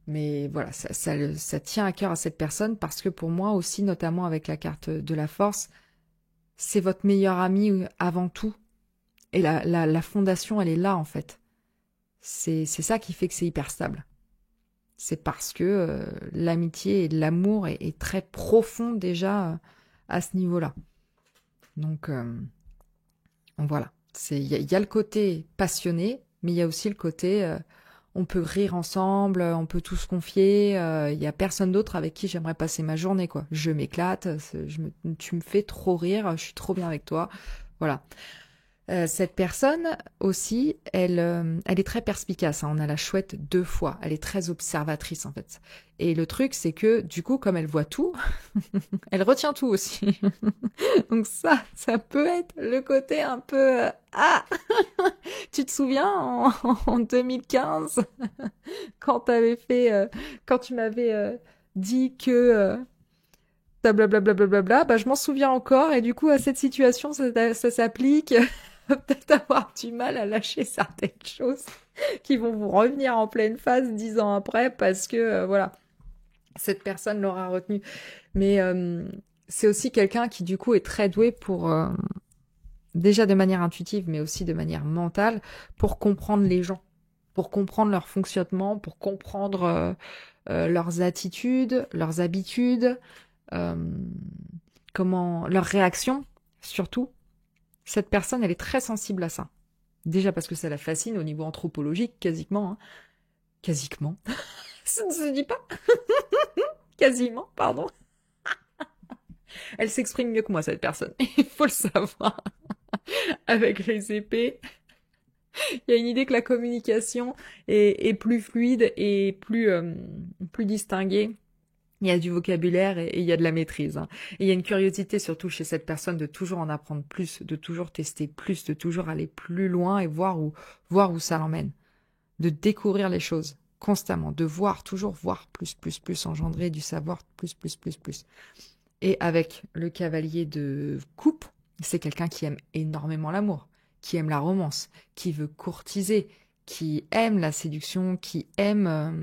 Mais voilà, ça tient à cœur à cette personne parce que pour moi aussi, notamment avec la carte de la force, c'est votre meilleur ami avant tout. Et la fondation, elle est là en fait. C'est ça qui fait que c'est hyper stable. c'est parce que l'amitié et l'amour est très profond déjà à ce niveau-là. Donc voilà, il y a le côté passionné, mais il y a aussi le côté on peut rire ensemble, on peut tout se confier. Il y a personne d'autre avec qui j'aimerais passer ma journée, quoi. Je m'éclate, tu me fais trop rire, je suis trop bien avec toi. Voilà. Cette personne aussi, elle est très perspicace, hein. On a la chouette 2 fois. Elle est très observatrice en fait. Et le truc, c'est que du coup, comme elle voit tout, elle retient tout aussi. Donc ça peut être le côté un peu ah, tu te souviens en 2015 quand quand tu m'avais dit que blablabla, bah je m'en souviens encore et du coup à cette situation ça s'applique. Peut-être avoir du mal à lâcher certaines choses qui vont vous revenir en pleine face 10 ans après parce que voilà, cette personne l'aura retenu. Mais c'est aussi quelqu'un qui du coup est très doué pour déjà de manière intuitive, mais aussi de manière mentale, pour comprendre les gens, pour comprendre leur fonctionnement, pour comprendre leurs attitudes, leurs habitudes, euh, leurs réactions, surtout. Cette personne, elle est très sensible à ça. Déjà parce que ça la fascine au niveau anthropologique, quasiment. Hein. Quasiment. Ça ne se dit pas. Quasiment, pardon. Elle s'exprime mieux que moi, cette personne. Il faut le savoir. Avec les épées, il y a une idée que la communication est plus fluide et plus distinguée. Il y a du vocabulaire et il y a de la maîtrise. Hein. Et il y a une curiosité surtout chez cette personne de toujours en apprendre plus, de toujours tester plus, de toujours aller plus loin et voir où ça l'emmène. De découvrir les choses constamment, de toujours voir plus, engendrer du savoir plus. Et avec le cavalier de coupe, c'est quelqu'un qui aime énormément l'amour, qui aime la romance, qui veut courtiser, qui aime la séduction, qui aime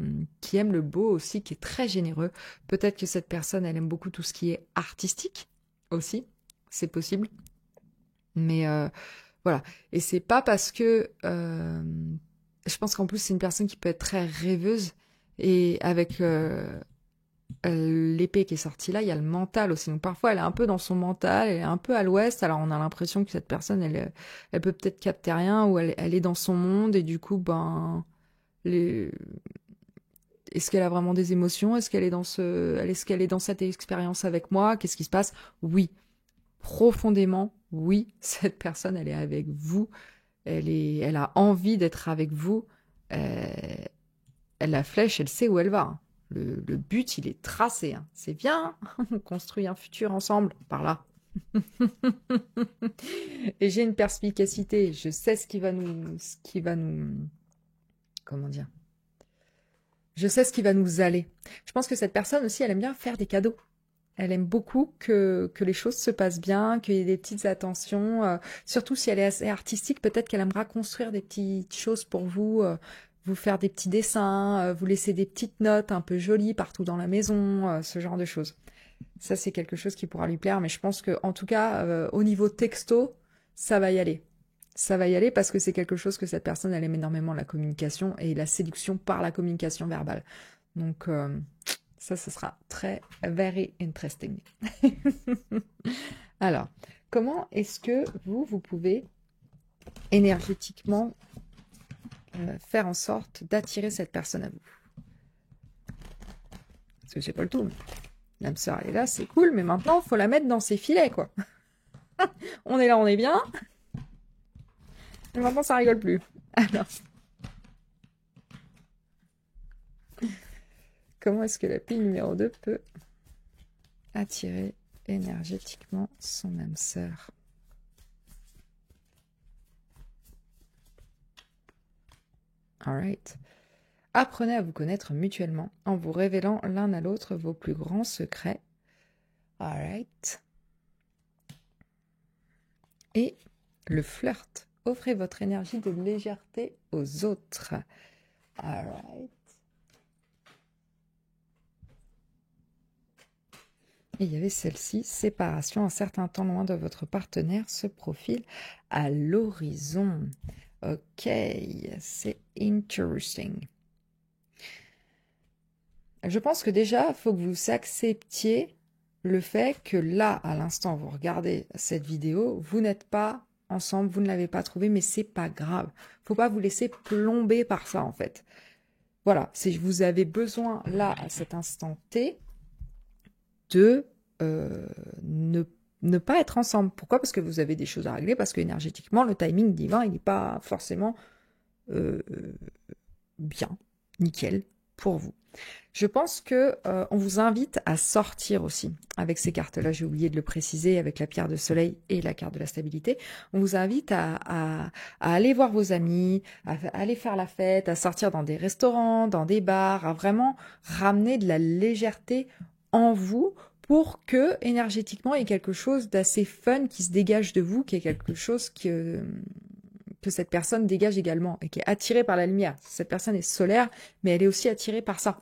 le beau aussi, qui est très généreux. Peut-être que cette personne, elle aime beaucoup tout ce qui est artistique aussi, c'est possible. Mais voilà. Et c'est pas parce que je pense qu'en plus c'est une personne qui peut être très rêveuse et avec l'épée qui est sortie là, il y a le mental aussi. Donc parfois elle est un peu dans son mental, elle est un peu à l'ouest. Alors on a l'impression que cette personne, elle peut peut-être capter rien ou elle est dans son monde et du coup ben les... Est-ce qu'elle a vraiment des émotions? Est-ce qu'elle est dans cette expérience avec moi? Qu'est-ce qui se passe? Oui, profondément, oui, cette personne, elle est avec vous. Elle a envie d'être avec vous. Euh, la flèche, elle sait où elle va. Hein. Le but, il est tracé. Hein. C'est bien, on construit un futur ensemble, par là. Et j'ai une perspicacité. Je sais comment dire? Je sais ce qui va nous aller. Je pense que cette personne aussi, elle aime bien faire des cadeaux. Elle aime beaucoup que les choses se passent bien, qu'il y ait des petites attentions. Surtout si elle est assez artistique, peut-être qu'elle aimera construire des petites choses pour vous, vous faire des petits dessins, vous laisser des petites notes un peu jolies partout dans la maison, ce genre de choses. Ça, c'est quelque chose qui pourra lui plaire, mais je pense que, en tout cas, au niveau texto, ça va y aller. Ça va y aller parce que c'est quelque chose que cette personne, elle aime énormément, la communication et la séduction par la communication verbale. Donc, ça, ce sera très, very interesting. Alors, comment est-ce que vous pouvez énergétiquement faire en sorte d'attirer cette personne à vous? Parce que c'est pas le tout. L'âme sœur, elle est là, c'est cool, mais maintenant, il faut la mettre dans ses filets, quoi. On est là, on est bien. Et maintenant, ça rigole plus. Alors, comment est-ce que la pile numéro 2 peut attirer énergétiquement son âme sœur? Alright. Apprenez à vous connaître mutuellement en vous révélant l'un à l'autre vos plus grands secrets. Alright. Et le flirt. Offrez votre énergie de légèreté aux autres. Alright. Et il y avait celle-ci, séparation, un certain temps loin de votre partenaire se profile à l'horizon. Ok, c'est interesting. Je pense que déjà, il faut que vous acceptiez le fait que là, à l'instant, vous regardez cette vidéo, vous n'êtes pas ensemble, vous ne l'avez pas trouvé, mais c'est pas grave. Faut pas vous laisser plomber par ça, en fait. Voilà, si vous avez besoin, là, à cet instant T, de ne, ne pas être ensemble. Pourquoi? Parce que vous avez des choses à régler, parce que énergétiquement, le timing divin, il n'est pas forcément euh, bien, nickel pour vous. Je pense que on vous invite à sortir aussi avec ces cartes-là. J'ai oublié de le préciser avec la pierre de soleil et la carte de la stabilité. On vous invite à aller voir vos amis, à aller faire la fête, à sortir dans des restaurants, dans des bars, à vraiment ramener de la légèreté en vous pour que énergétiquement il y ait quelque chose d'assez fun qui se dégage de vous, qui est quelque chose que cette personne dégage également et qui est attirée par la lumière. Cette personne est solaire, mais elle est aussi attirée par ça.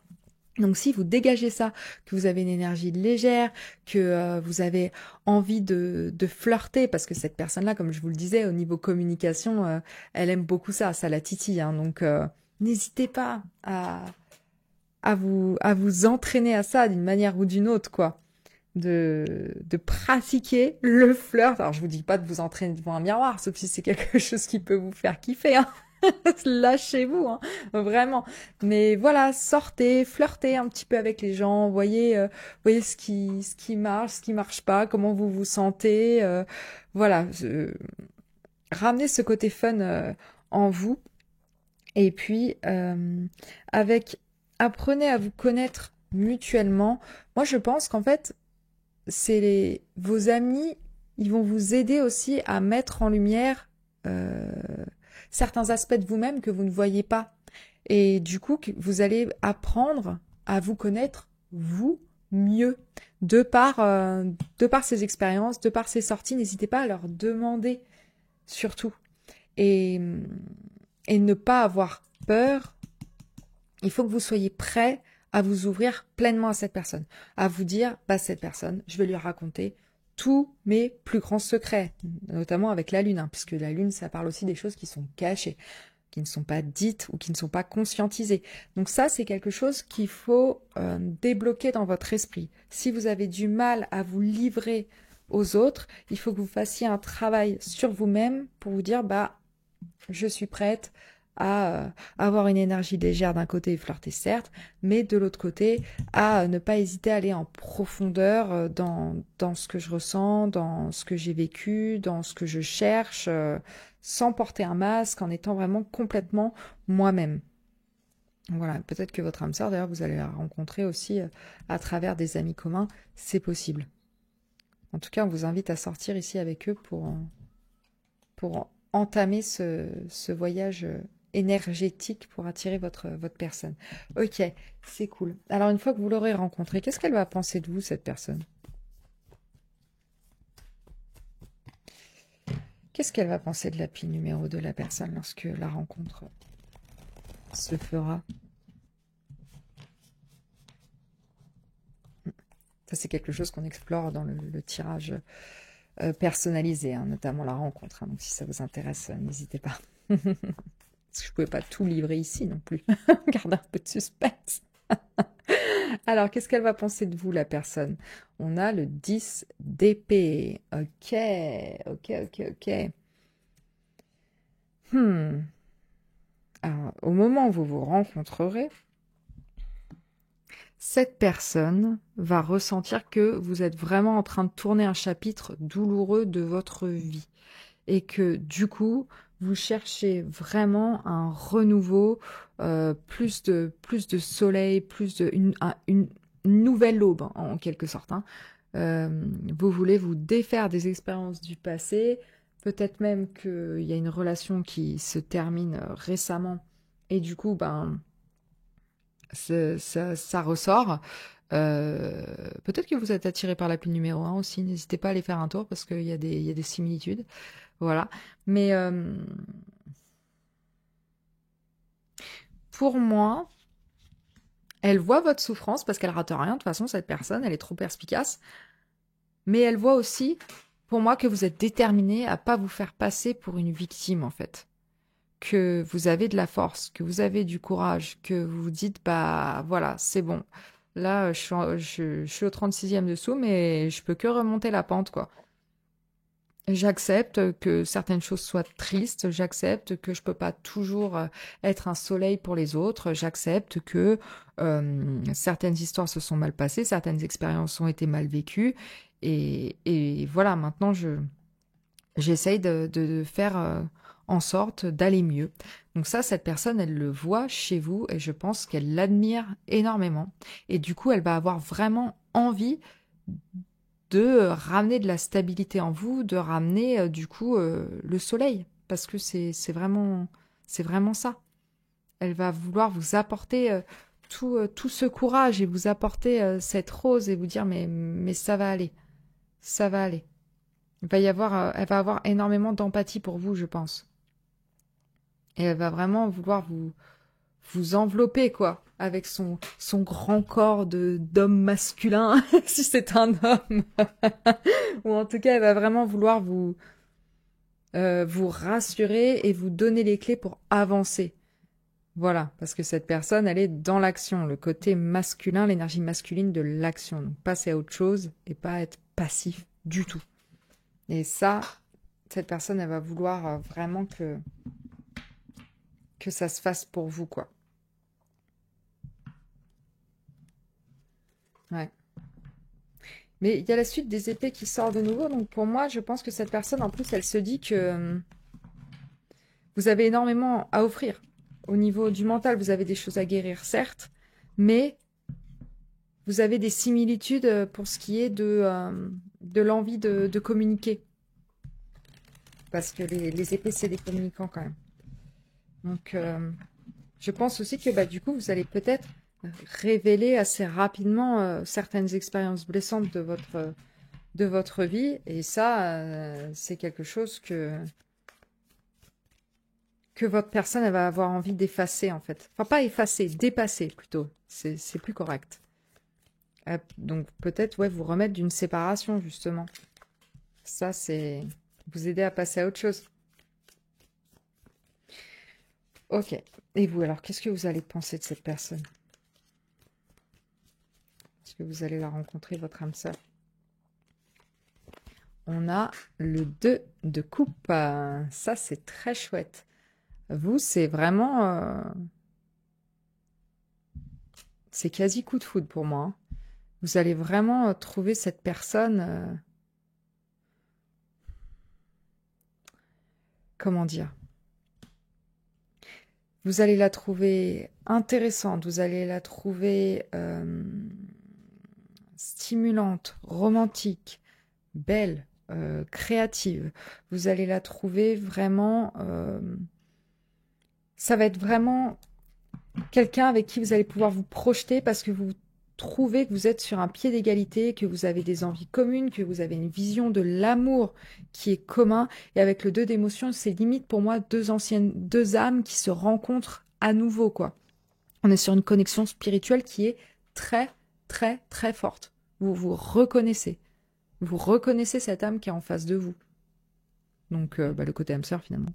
Donc si vous dégagez ça, que vous avez une énergie légère, que vous avez envie de flirter, parce que cette personne-là, comme je vous le disais, au niveau communication, elle aime beaucoup ça, ça la titille. Hein, donc n'hésitez pas à vous entraîner à ça d'une manière ou d'une autre, quoi. De pratiquer le flirt. Alors, je vous dis pas de vous entraîner devant un miroir, sauf si c'est quelque chose qui peut vous faire kiffer, hein. Lâchez-vous, hein, vraiment. Mais voilà, sortez, flirtez un petit peu avec les gens, voyez ce qui marche, ce qui marche pas, comment vous vous sentez. Voilà, ramenez ce côté fun en vous. Et puis, apprenez à vous connaître mutuellement. Moi, je pense qu'en fait, vos amis, ils vont vous aider aussi à mettre en lumière certains aspects de vous-même que vous ne voyez pas. Et du coup, vous allez apprendre à vous connaître, vous, mieux. De par ces expériences, de par ces sorties, n'hésitez pas à leur demander, surtout. Et, et ne pas avoir peur. Il faut que vous soyez prêt à vous ouvrir pleinement à cette personne, à vous dire, bah, cette personne, je vais lui raconter tous mes plus grands secrets, notamment avec la lune, hein, puisque la lune, ça parle aussi des choses qui sont cachées, qui ne sont pas dites ou qui ne sont pas conscientisées. Donc ça, c'est quelque chose qu'il faut débloquer dans votre esprit. Si vous avez du mal à vous livrer aux autres, il faut que vous fassiez un travail sur vous-même pour vous dire, bah, je suis prête à avoir une énergie légère d'un côté et flirter certes, mais de l'autre côté à ne pas hésiter à aller en profondeur dans ce que je ressens, dans ce que j'ai vécu, dans ce que je cherche, sans porter un masque, en étant vraiment complètement moi-même. Voilà, peut-être que votre âme sœur, d'ailleurs, vous allez la rencontrer aussi à travers des amis communs, c'est possible. En tout cas, on vous invite à sortir ici avec eux pour entamer ce voyage énergétique pour attirer votre personne. Ok, c'est cool. Alors, une fois que vous l'aurez rencontrée, qu'est-ce qu'elle va penser de vous, cette personne? Qu'est-ce qu'elle va penser de la pile numéro 2 de la personne lorsque la rencontre se fera? Ça, c'est quelque chose qu'on explore dans le tirage personnalisé, hein, notamment la rencontre. Hein, donc, si ça vous intéresse, n'hésitez pas. Parce que je ne pouvais pas tout livrer ici non plus. Garde un peu de suspense. Alors, qu'est-ce qu'elle va penser de vous, la personne? On a le 10 d'épée. Ok, ok, ok, ok. Alors, au moment où vous vous rencontrerez, cette personne va ressentir que vous êtes vraiment en train de tourner un chapitre douloureux de votre vie. Et que du coup, vous cherchez vraiment un renouveau, plus de soleil, une nouvelle aube, hein, en quelque sorte. Hein. Vous voulez vous défaire des expériences du passé, peut-être même qu'il y a une relation qui se termine récemment, et du coup, ben, ça ressort. Peut-être que vous êtes attiré par la pile numéro 1 aussi, n'hésitez pas à aller faire un tour parce qu'il y a des similitudes. Voilà. Mais pour moi, elle voit votre souffrance parce qu'elle rate rien. De toute façon, cette personne, elle est trop perspicace. Mais elle voit aussi, pour moi, que vous êtes déterminé à pas vous faire passer pour une victime, en fait. que vous avez de la force, que vous avez du courage, que vous vous dites, bah voilà, c'est bon. Là, je suis au 36e dessous, mais je peux que remonter la pente, quoi. J'accepte que certaines choses soient tristes, j'accepte que je peux pas toujours être un soleil pour les autres, j'accepte que certaines histoires se sont mal passées, certaines expériences ont été mal vécues, et voilà, maintenant j'essaye de faire en sorte d'aller mieux. Donc ça, cette personne, elle le voit chez vous, et je pense qu'elle l'admire énormément, et du coup, elle va avoir vraiment envie de ramener de la stabilité en vous, de ramener du coup le soleil, parce que c'est vraiment ça. Elle va vouloir vous apporter tout ce courage et vous apporter cette rose et vous dire mais ça va aller, ça va aller. Elle va avoir énormément d'empathie pour vous, je pense, et elle va vraiment vouloir vous envelopper, quoi, avec son grand corps d'homme masculin, si c'est un homme. Ou en tout cas, elle va vraiment vouloir vous rassurer et vous donner les clés pour avancer. Voilà, parce que cette personne, elle est dans l'action, le côté masculin, l'énergie masculine de l'action. Donc passer à autre chose et pas être passif du tout. Et ça, cette personne, elle va vouloir vraiment que ça se fasse pour vous, quoi. Ouais. Mais il y a la suite des épées qui sort de nouveau, donc pour moi, je pense que cette personne, en plus, elle se dit que vous avez énormément à offrir. Au niveau du mental, vous avez des choses à guérir, certes, mais vous avez des similitudes pour ce qui est de l'envie de communiquer. Parce que les épées, c'est des communicants quand même. Donc, je pense aussi que bah, du coup, vous allez peut-être révéler assez rapidement certaines expériences blessantes de votre vie. Et ça, c'est quelque chose que votre personne elle va avoir envie d'effacer, en fait. Enfin, pas effacer, dépasser plutôt. C'est plus correct. Donc, peut-être, ouais, vous remettre d'une séparation, justement. Ça, c'est vous aider à passer à autre chose. Ok. Et vous, alors, qu'est-ce que vous allez penser de cette personne? Est-ce que vous allez la rencontrer, votre âme sœur? On a le 2 de coupe. Ça, c'est très chouette. Vous, c'est vraiment... c'est quasi coup de foudre pour moi, hein. Vous allez vraiment trouver cette personne... comment dire? Vous allez la trouver intéressante, vous allez la trouver stimulante, romantique, belle, créative. Vous allez la trouver vraiment... ça va être vraiment quelqu'un avec qui vous allez pouvoir vous projeter parce que vous trouvez que vous êtes sur un pied d'égalité, que vous avez des envies communes, que vous avez une vision de l'amour qui est commun. Et avec le 2 d'émotion, c'est limite pour moi deux âmes qui se rencontrent à nouveau, quoi. On est sur une connexion spirituelle qui est très, très, très forte. Vous vous reconnaissez. Vous reconnaissez cette âme qui est en face de vous. Donc, bah, le côté âme sœur, finalement.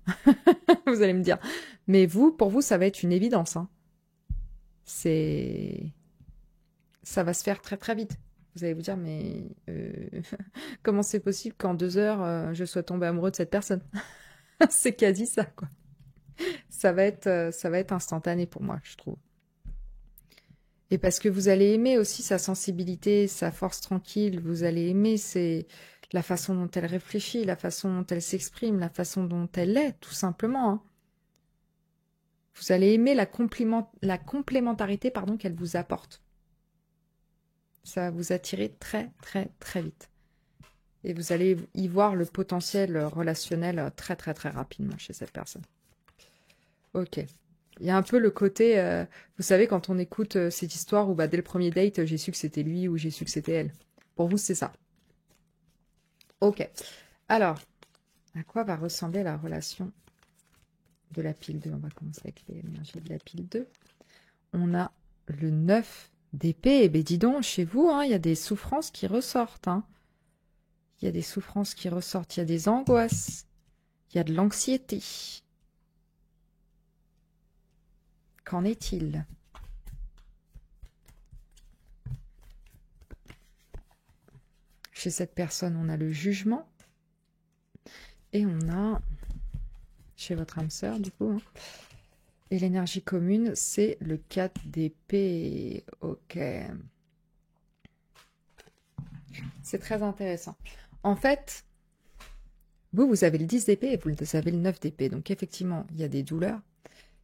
Vous allez me dire. Mais vous, pour vous, ça va être une évidence, hein. Ça va se faire très très vite. Vous allez vous dire, mais comment c'est possible qu'en 2 heures, je sois tombée amoureux de cette personne? C'est quasi ça, quoi. Ça va être instantané pour moi, je trouve. Et parce que vous allez aimer aussi sa sensibilité, sa force tranquille, vous allez aimer la façon dont elle réfléchit, la façon dont elle s'exprime, la façon dont elle est, tout simplement, hein. Vous allez aimer la complémentarité qu'elle vous apporte. Ça va vous attirer très, très, très vite. Et vous allez y voir le potentiel relationnel très, très, très rapidement chez cette personne. Ok. Il y a un peu le côté, vous savez, quand on écoute cette histoire où bah, dès le premier date, j'ai su que c'était lui ou j'ai su que c'était elle. Pour vous, c'est ça. Ok. Alors, à quoi va ressembler la relation de la pile 2? On va commencer avec l'énergie de la pile 2. On a le 9 d'épée. Eh bien, dis donc, chez vous, hein, il y a des souffrances qui ressortent, hein. Il y a des souffrances qui ressortent, il y a des angoisses, il y a de l'anxiété. Qu'en est-il? Chez cette personne, on a le jugement. Et on a, chez votre âme sœur, du coup, hein, et l'énergie commune, c'est le 4 d'épée. Ok. C'est très intéressant. En fait, vous avez le 10 d'épée et vous avez le 9 d'épée. Donc, effectivement, il y a des douleurs.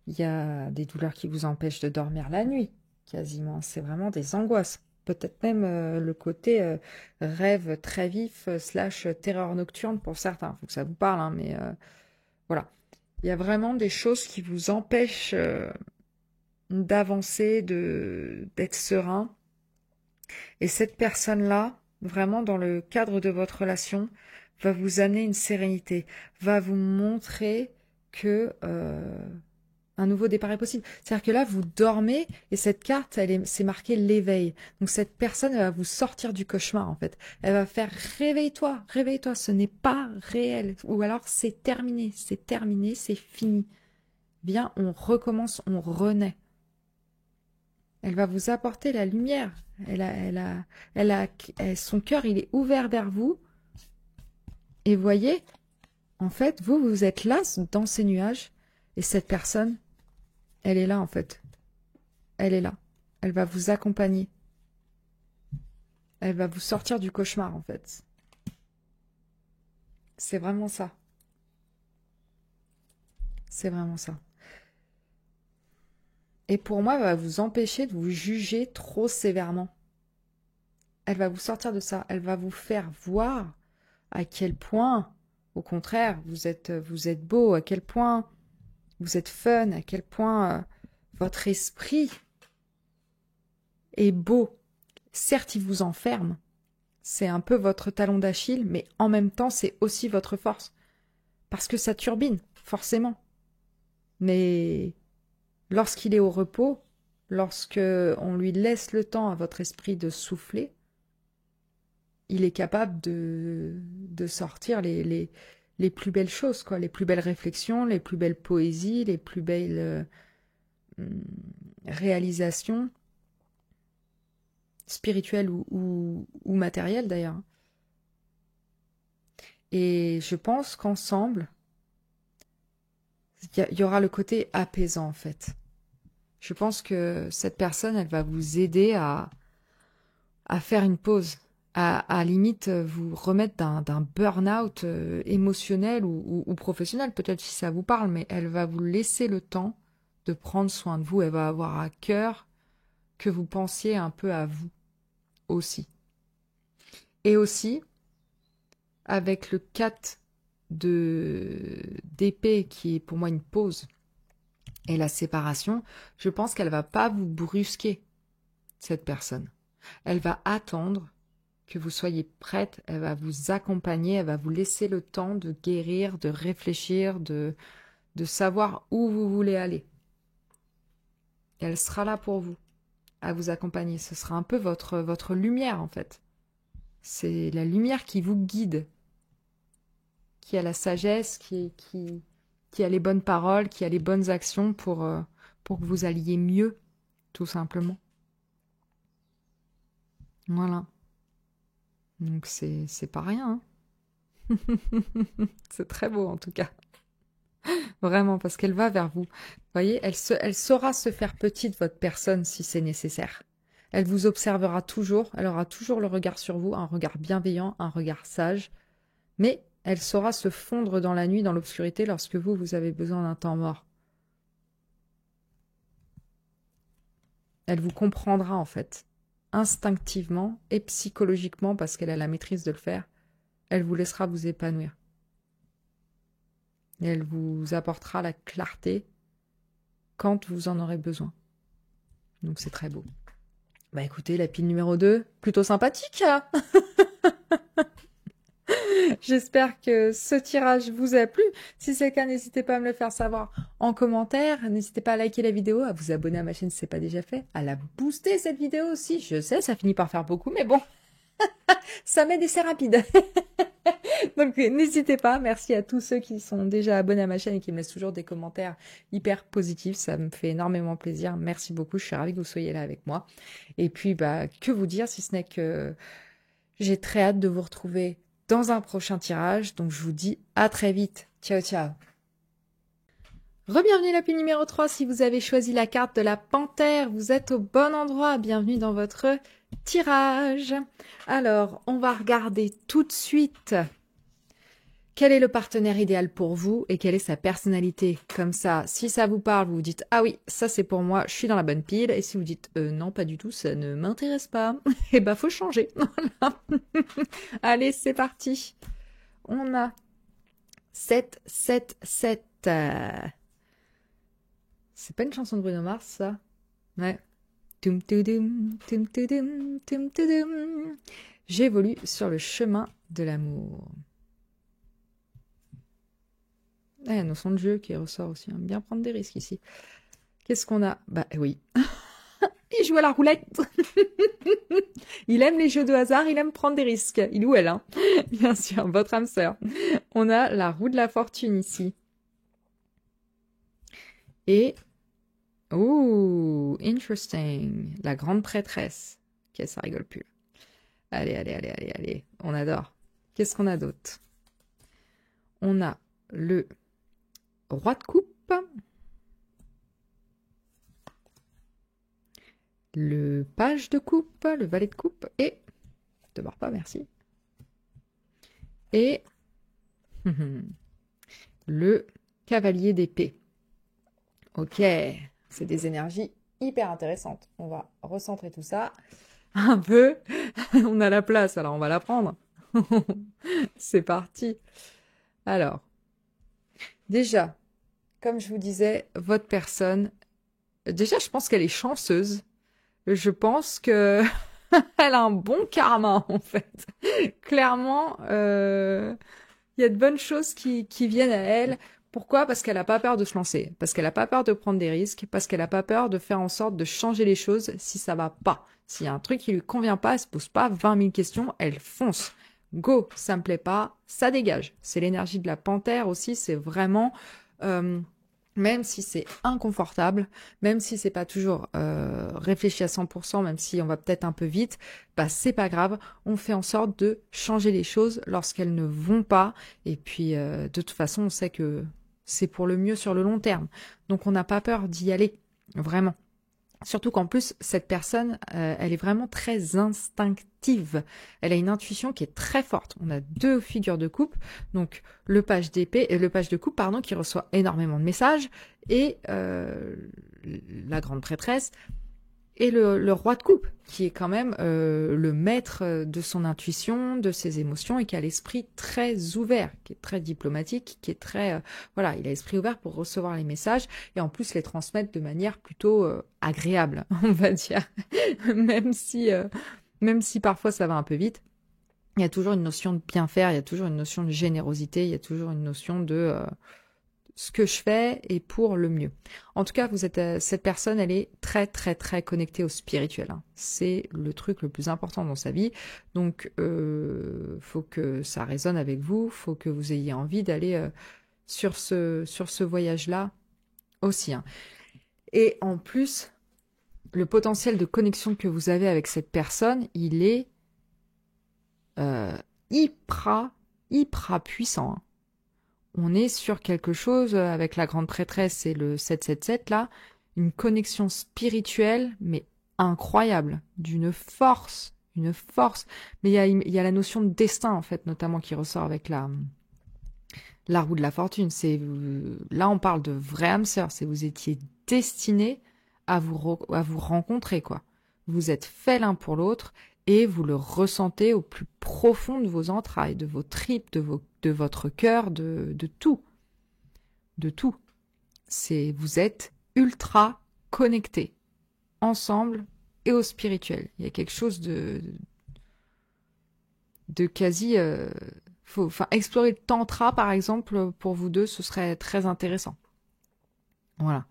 Il y a des douleurs qui vous empêchent de dormir la nuit, quasiment. C'est vraiment des angoisses. Peut-être même le côté rêve très vif / terreur nocturne pour certains. Il faut que ça vous parle, hein, mais voilà. Il y a vraiment des choses qui vous empêchent d'avancer, d'être serein. Et cette personne-là, vraiment dans le cadre de votre relation, va vous amener une sérénité, va vous montrer que un nouveau départ est possible. C'est-à-dire que là, vous dormez et cette carte, c'est marqué l'éveil. Donc cette personne, elle va vous sortir du cauchemar en fait. Elle va faire réveille-toi, réveille-toi, ce n'est pas réel. Ou alors c'est terminé, c'est fini. Viens, on recommence, on renaît. Elle va vous apporter la lumière. Son cœur, il est ouvert vers vous. Et voyez, en fait, vous êtes là dans ces nuages. Et cette personne, elle est là en fait. Elle est là. Elle va vous accompagner. Elle va vous sortir du cauchemar en fait. C'est vraiment ça. C'est vraiment ça. Et pour moi, elle va vous empêcher de vous juger trop sévèrement. Elle va vous sortir de ça. Elle va vous faire voir à quel point, au contraire, vous êtes beau, à quel point vous êtes fun, à quel point votre esprit est beau. Certes, il vous enferme. C'est un peu votre talon d'Achille, mais en même temps, c'est aussi votre force. Parce que ça turbine, forcément. Mais lorsqu'il est au repos, lorsque on lui laisse le temps à votre esprit de souffler, il est capable de sortir les plus belles choses, quoi, les plus belles réflexions, les plus belles poésies, les plus belles réalisations, spirituelles ou matérielles d'ailleurs. Et je pense qu'ensemble, il y aura le côté apaisant en fait. Je pense que cette personne, elle va vous aider à faire une pause, à limite vous remettre d'un burn-out émotionnel ou professionnel, peut-être si ça vous parle, mais elle va vous laisser le temps de prendre soin de vous. Elle va avoir à cœur que vous pensiez un peu à vous aussi. Et aussi, avec le 4 d'épée qui est pour moi une pause et la séparation, je pense qu'elle va pas vous brusquer, cette personne. Elle va attendre que vous soyez prête, elle va vous accompagner, elle va vous laisser le temps de guérir, de réfléchir, de savoir où vous voulez aller. Et elle sera là pour vous, à vous accompagner. Ce sera un peu votre lumière en fait. C'est la lumière qui vous guide, qui a la sagesse, qui a les bonnes paroles, qui a les bonnes actions pour que vous alliez mieux, tout simplement. Voilà. Donc c'est pas rien. Hein. C'est très beau en tout cas. Vraiment, parce qu'elle va vers vous. Vous voyez, elle saura se faire petite, votre personne, si c'est nécessaire. Elle vous observera toujours, elle aura toujours le regard sur vous, un regard bienveillant, un regard sage. Mais elle saura se fondre dans la nuit, dans l'obscurité, lorsque vous avez besoin d'un temps mort. Elle vous comprendra en fait, instinctivement et psychologiquement, parce qu'elle a la maîtrise de le faire. Elle vous laissera vous épanouir. Et elle vous apportera la clarté quand vous en aurez besoin. Donc c'est très beau. Bah écoutez, la pile numéro 2, plutôt sympathique. Hein. J'espère que ce tirage vous a plu. Si c'est le cas, n'hésitez pas à me le faire savoir en commentaire. N'hésitez pas à liker la vidéo, à vous abonner à ma chaîne si ce n'est pas déjà fait, à la booster cette vidéo aussi. Je sais, ça finit par faire beaucoup, mais bon. Ça m'aide et c'est rapide. Donc n'hésitez pas, merci à tous ceux qui sont déjà abonnés à ma chaîne et qui me laissent toujours des commentaires hyper positifs, ça me fait énormément plaisir, merci beaucoup, je suis ravie que vous soyez là avec moi. Et puis bah que vous dire si ce n'est que j'ai très hâte de vous retrouver dans un prochain tirage, donc je vous dis à très vite, ciao ciao. Rebienvenue la pile numéro 3, si vous avez choisi la carte de la panthère, vous êtes au bon endroit, bienvenue dans votre tirage. Alors, on va regarder tout de suite quel est le partenaire idéal pour vous et quelle est sa personnalité. Comme ça, si ça vous parle, vous vous dites « Ah oui, ça c'est pour moi, je suis dans la bonne pile ». Et si vous dites « Non, pas du tout, ça ne m'intéresse pas », eh ben faut changer. Voilà. Allez, c'est parti. On a 7, 7, 7. C'est pas une chanson de Bruno Mars, ça? Ouais. J'évolue sur le chemin de l'amour. Ah, la notion de jeu qui ressort aussi. Hein. Bien prendre des risques ici. Qu'est-ce qu'on a? Bah oui. Il joue à la roulette. Il aime les jeux de hasard, il aime prendre des risques. Il ou elle, hein. Bien sûr, votre âme sœur. On a la roue de la fortune ici. Et... Oh, interesting. La grande prêtresse. Ok, ça rigole plus. Allez, allez, allez, allez, allez. On adore. Qu'est-ce qu'on a d'autre? On a le roi de coupe. Le page de coupe. Le valet de coupe. Et... Ne barre pas, merci. Et... le cavalier d'épée. Ok. C'est des énergies hyper intéressantes. On va recentrer tout ça un peu. On a la place, alors on va la prendre. C'est parti. Alors, déjà, comme je vous disais, votre personne, déjà, je pense qu'elle est chanceuse. Je pense que elle a un bon karma, en fait. Clairement, il y a de bonnes choses qui viennent à elle. Pourquoi? Parce qu'elle n'a pas peur de se lancer, parce qu'elle n'a pas peur de prendre des risques, parce qu'elle n'a pas peur de faire en sorte de changer les choses si ça va pas. S'il y a un truc qui lui convient pas, elle se pose pas 20 000 questions, elle fonce. Go, ça me plaît pas, ça dégage. C'est l'énergie de la panthère aussi, c'est vraiment... même si c'est inconfortable, même si c'est pas toujours réfléchi à 100%, même si on va peut-être un peu vite, bah c'est pas grave, on fait en sorte de changer les choses lorsqu'elles ne vont pas, et puis de toute façon on sait que c'est pour le mieux sur le long terme, donc on n'a pas peur d'y aller, vraiment. Surtout qu'en plus, cette personne, elle est vraiment très instinctive. Elle a une intuition qui est très forte. On a deux figures de coupe, donc le page d'épée et le page de coupe, pardon, qui reçoit énormément de messages, et la grande prêtresse, et le roi de coupe, qui est quand même le maître de son intuition, de ses émotions, et qui a l'esprit très ouvert, qui est très diplomatique, qui est très... voilà, il a l'esprit ouvert pour recevoir les messages, et en plus les transmettre de manière plutôt agréable, on va dire. Même si parfois ça va un peu vite, il y a toujours une notion de bien faire, il y a toujours une notion de générosité, il y a toujours une notion de... ce que je fais est pour le mieux. En tout cas, vous êtes cette personne, elle est très très très connectée au spirituel. Hein. C'est le truc le plus important dans sa vie. Donc, faut que ça résonne avec vous. Faut que vous ayez envie d'aller sur ce voyage-là aussi. Hein. Et en plus, le potentiel de connexion que vous avez avec cette personne, il est hyper puissant. Hein. On est sur quelque chose avec la grande prêtresse et le 777 là, une connexion spirituelle mais incroyable, d'une force, une force. Mais il y a la notion de destin en fait, notamment qui ressort avec la roue de la fortune. Là on parle de vraie âme sœur, c'est vous étiez destinés à vous rencontrer quoi. Vous êtes faits l'un pour l'autre et vous le ressentez au plus profond de vos entrailles, de vos tripes, de votre cœur, de tout. De tout. Vous êtes ultra connectés, ensemble et au spirituel. Il y a quelque chose de quasi... explorer le tantra, par exemple, pour vous deux, ce serait très intéressant. Voilà.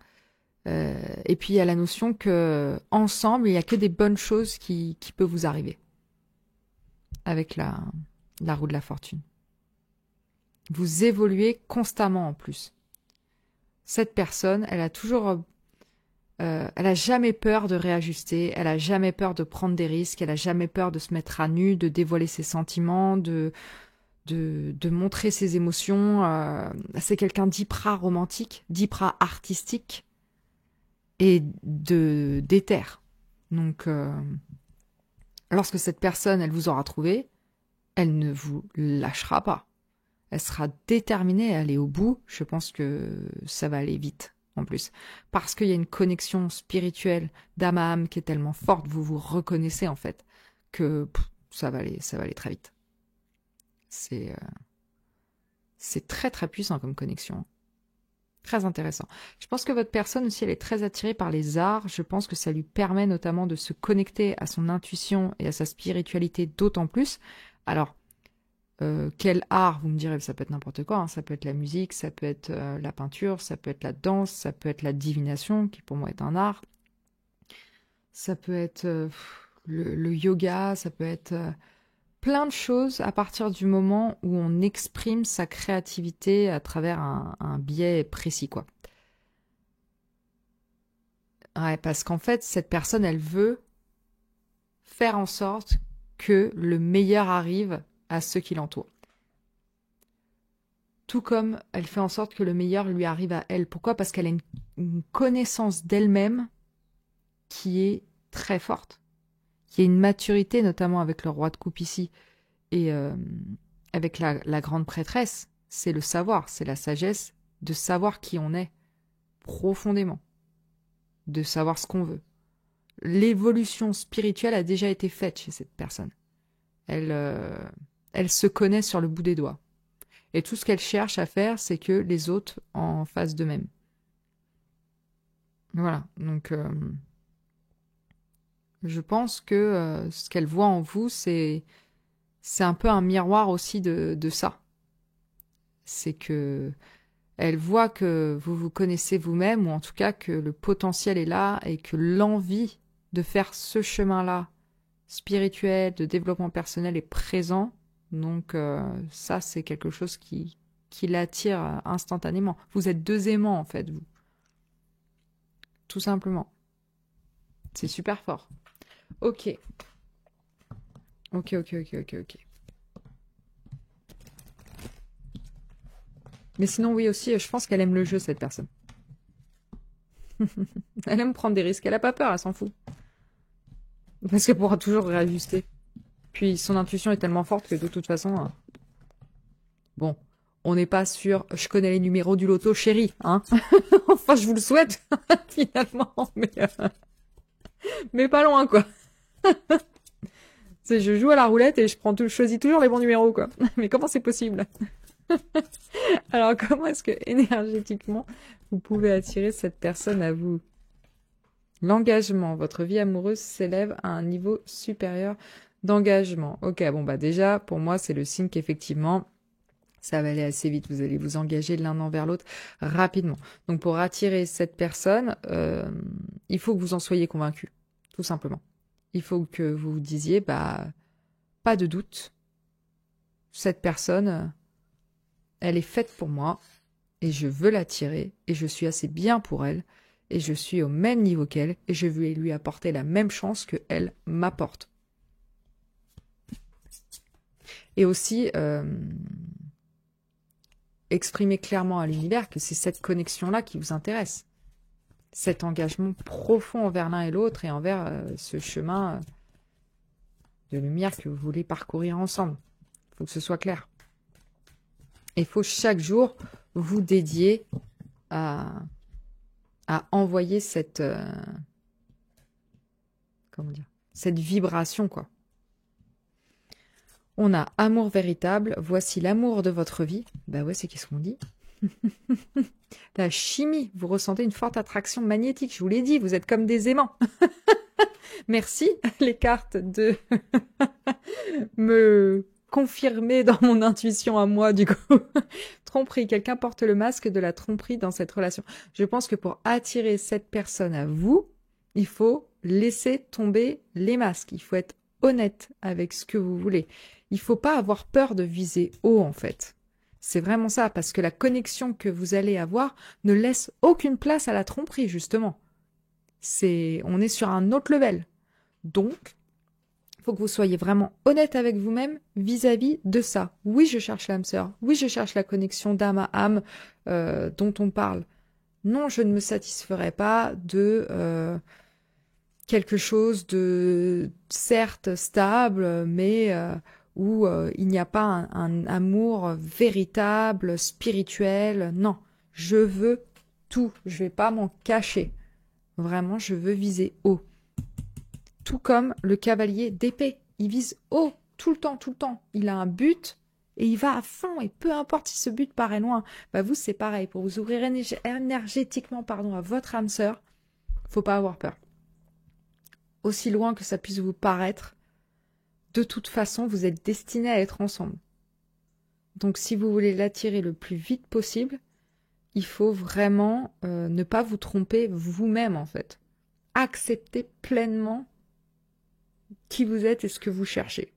Et puis il y a la notion que ensemble, il n'y a que des bonnes choses qui peuvent vous arriver. avec la roue de la fortune. Vous évoluez constamment en plus. Cette personne, elle a jamais peur de réajuster, elle a jamais peur de prendre des risques, elle a jamais peur de se mettre à nu, de dévoiler ses sentiments, de montrer ses émotions. C'est quelqu'un d'hyper romantique, d'hyper artistique et d'éther. Donc, lorsque cette personne, elle vous aura trouvé, elle ne vous lâchera pas. Elle sera déterminée à aller au bout. Je pense que ça va aller vite, en plus. Parce qu'il y a une connexion spirituelle d'âme à âme qui est tellement forte, vous vous reconnaissez, en fait, que ça va aller très vite. C'est très, très puissant comme connexion. Très intéressant. Je pense que votre personne aussi, elle est très attirée par les arts. Je pense que ça lui permet notamment de se connecter à son intuition et à sa spiritualité d'autant plus. Alors, quel art, vous me direz, ça peut être n'importe quoi, hein. Ça peut être la musique, ça peut être la peinture, ça peut être la danse, ça peut être la divination, qui pour moi est un art. Ça peut être le yoga, ça peut être plein de choses à partir du moment où on exprime sa créativité à travers un biais précis, quoi. Ouais, parce qu'en fait, cette personne, elle veut faire en sorte que le meilleur arrive à ceux qui l'entourent. Tout comme elle fait en sorte que le meilleur lui arrive à elle. Pourquoi? Parce qu'elle a une connaissance d'elle-même qui est très forte. Il y a une maturité, notamment avec le roi de coupe ici, et avec la grande prêtresse. C'est le savoir, c'est la sagesse de savoir qui on est, profondément. De savoir ce qu'on veut. L'évolution spirituelle a déjà été faite chez cette personne. Elle se connaît sur le bout des doigts. Et tout ce qu'elle cherche à faire, c'est que les autres en fassent de même. Voilà, donc je pense que ce qu'elle voit en vous, c'est un peu un miroir aussi de ça. C'est que elle voit que vous vous connaissez vous-même, ou en tout cas que le potentiel est là, et que l'envie de faire ce chemin-là, spirituel, de développement personnel, est présent. Donc ça, c'est quelque chose qui l'attire instantanément. Vous êtes deux aimants, en fait, vous. Tout simplement. C'est super fort. Ok. Ok. Mais sinon, oui, aussi, je pense qu'elle aime le jeu, cette personne. Elle aime prendre des risques. Elle a pas peur, elle s'en fout. Parce qu'elle pourra toujours réajuster. Puis son intuition est tellement forte que de toute façon... Bon, on n'est pas sûr... Je connais les numéros du loto, chérie, hein. Enfin, je vous le souhaite, finalement, mais pas loin, quoi. Je joue à la roulette et je choisis toujours les bons numéros, quoi. Mais comment c'est possible? Alors, comment est-ce que, énergétiquement, vous pouvez attirer cette personne à vous? L'engagement, votre vie amoureuse s'élève à un niveau supérieur d'engagement. Ok, bon, bah déjà, pour moi, c'est le signe qu'effectivement, ça va aller assez vite. Vous allez vous engager l'un envers l'autre rapidement. Donc, pour attirer cette personne, il faut que vous en soyez convaincu, tout simplement. Il faut que vous vous disiez, bah, pas de doute. Cette personne, elle est faite pour moi et je veux l'attirer et je suis assez bien pour elle et je suis au même niveau qu'elle et je vais lui apporter la même chance qu'elle m'apporte. Et aussi, exprimer clairement à l'univers que c'est cette connexion-là qui vous intéresse. Cet engagement profond envers l'un et l'autre et envers ce chemin de lumière que vous voulez parcourir ensemble. Il faut que ce soit clair. Il faut chaque jour vous dédier à envoyer cette cette vibration, quoi. On a amour véritable, voici l'amour de votre vie. Bah ouais, c'est qu'est-ce qu'on dit. La chimie, vous ressentez une forte attraction magnétique, je vous l'ai dit, vous êtes comme des aimants. Merci les cartes de me confirmer dans mon intuition à moi, du coup. Tromperie, quelqu'un porte le masque de la tromperie dans cette relation. Je pense que pour attirer cette personne à vous, il faut laisser tomber les masques. Il faut être honnête avec ce que vous voulez. Il faut pas avoir peur de viser haut, en fait. C'est vraiment ça, parce que la connexion que vous allez avoir ne laisse aucune place à la tromperie, justement. On est sur un autre level. Donc, il faut que vous soyez vraiment honnête avec vous-même vis-à-vis de ça. Oui, je cherche l'âme sœur. Oui, je cherche la connexion d'âme à âme dont on parle. Non, je ne me satisferai pas de quelque chose de certes stable, mais où il n'y a pas un amour véritable, spirituel. Non, je veux tout. Je vais pas m'en cacher. Vraiment, je veux viser haut. Tout comme le cavalier d'épée. Il vise haut tout le temps, tout le temps. Il a un but et il va à fond. Et peu importe si ce but paraît loin, bah vous, c'est pareil. Pour vous ouvrir énergétiquement à votre âme sœur, faut pas avoir peur. Aussi loin que ça puisse vous paraître, de toute façon, vous êtes destinés à être ensemble. Donc, si vous voulez l'attirer le plus vite possible, il faut vraiment ne pas vous tromper vous-même, en fait. Acceptez pleinement qui vous êtes et ce que vous cherchez.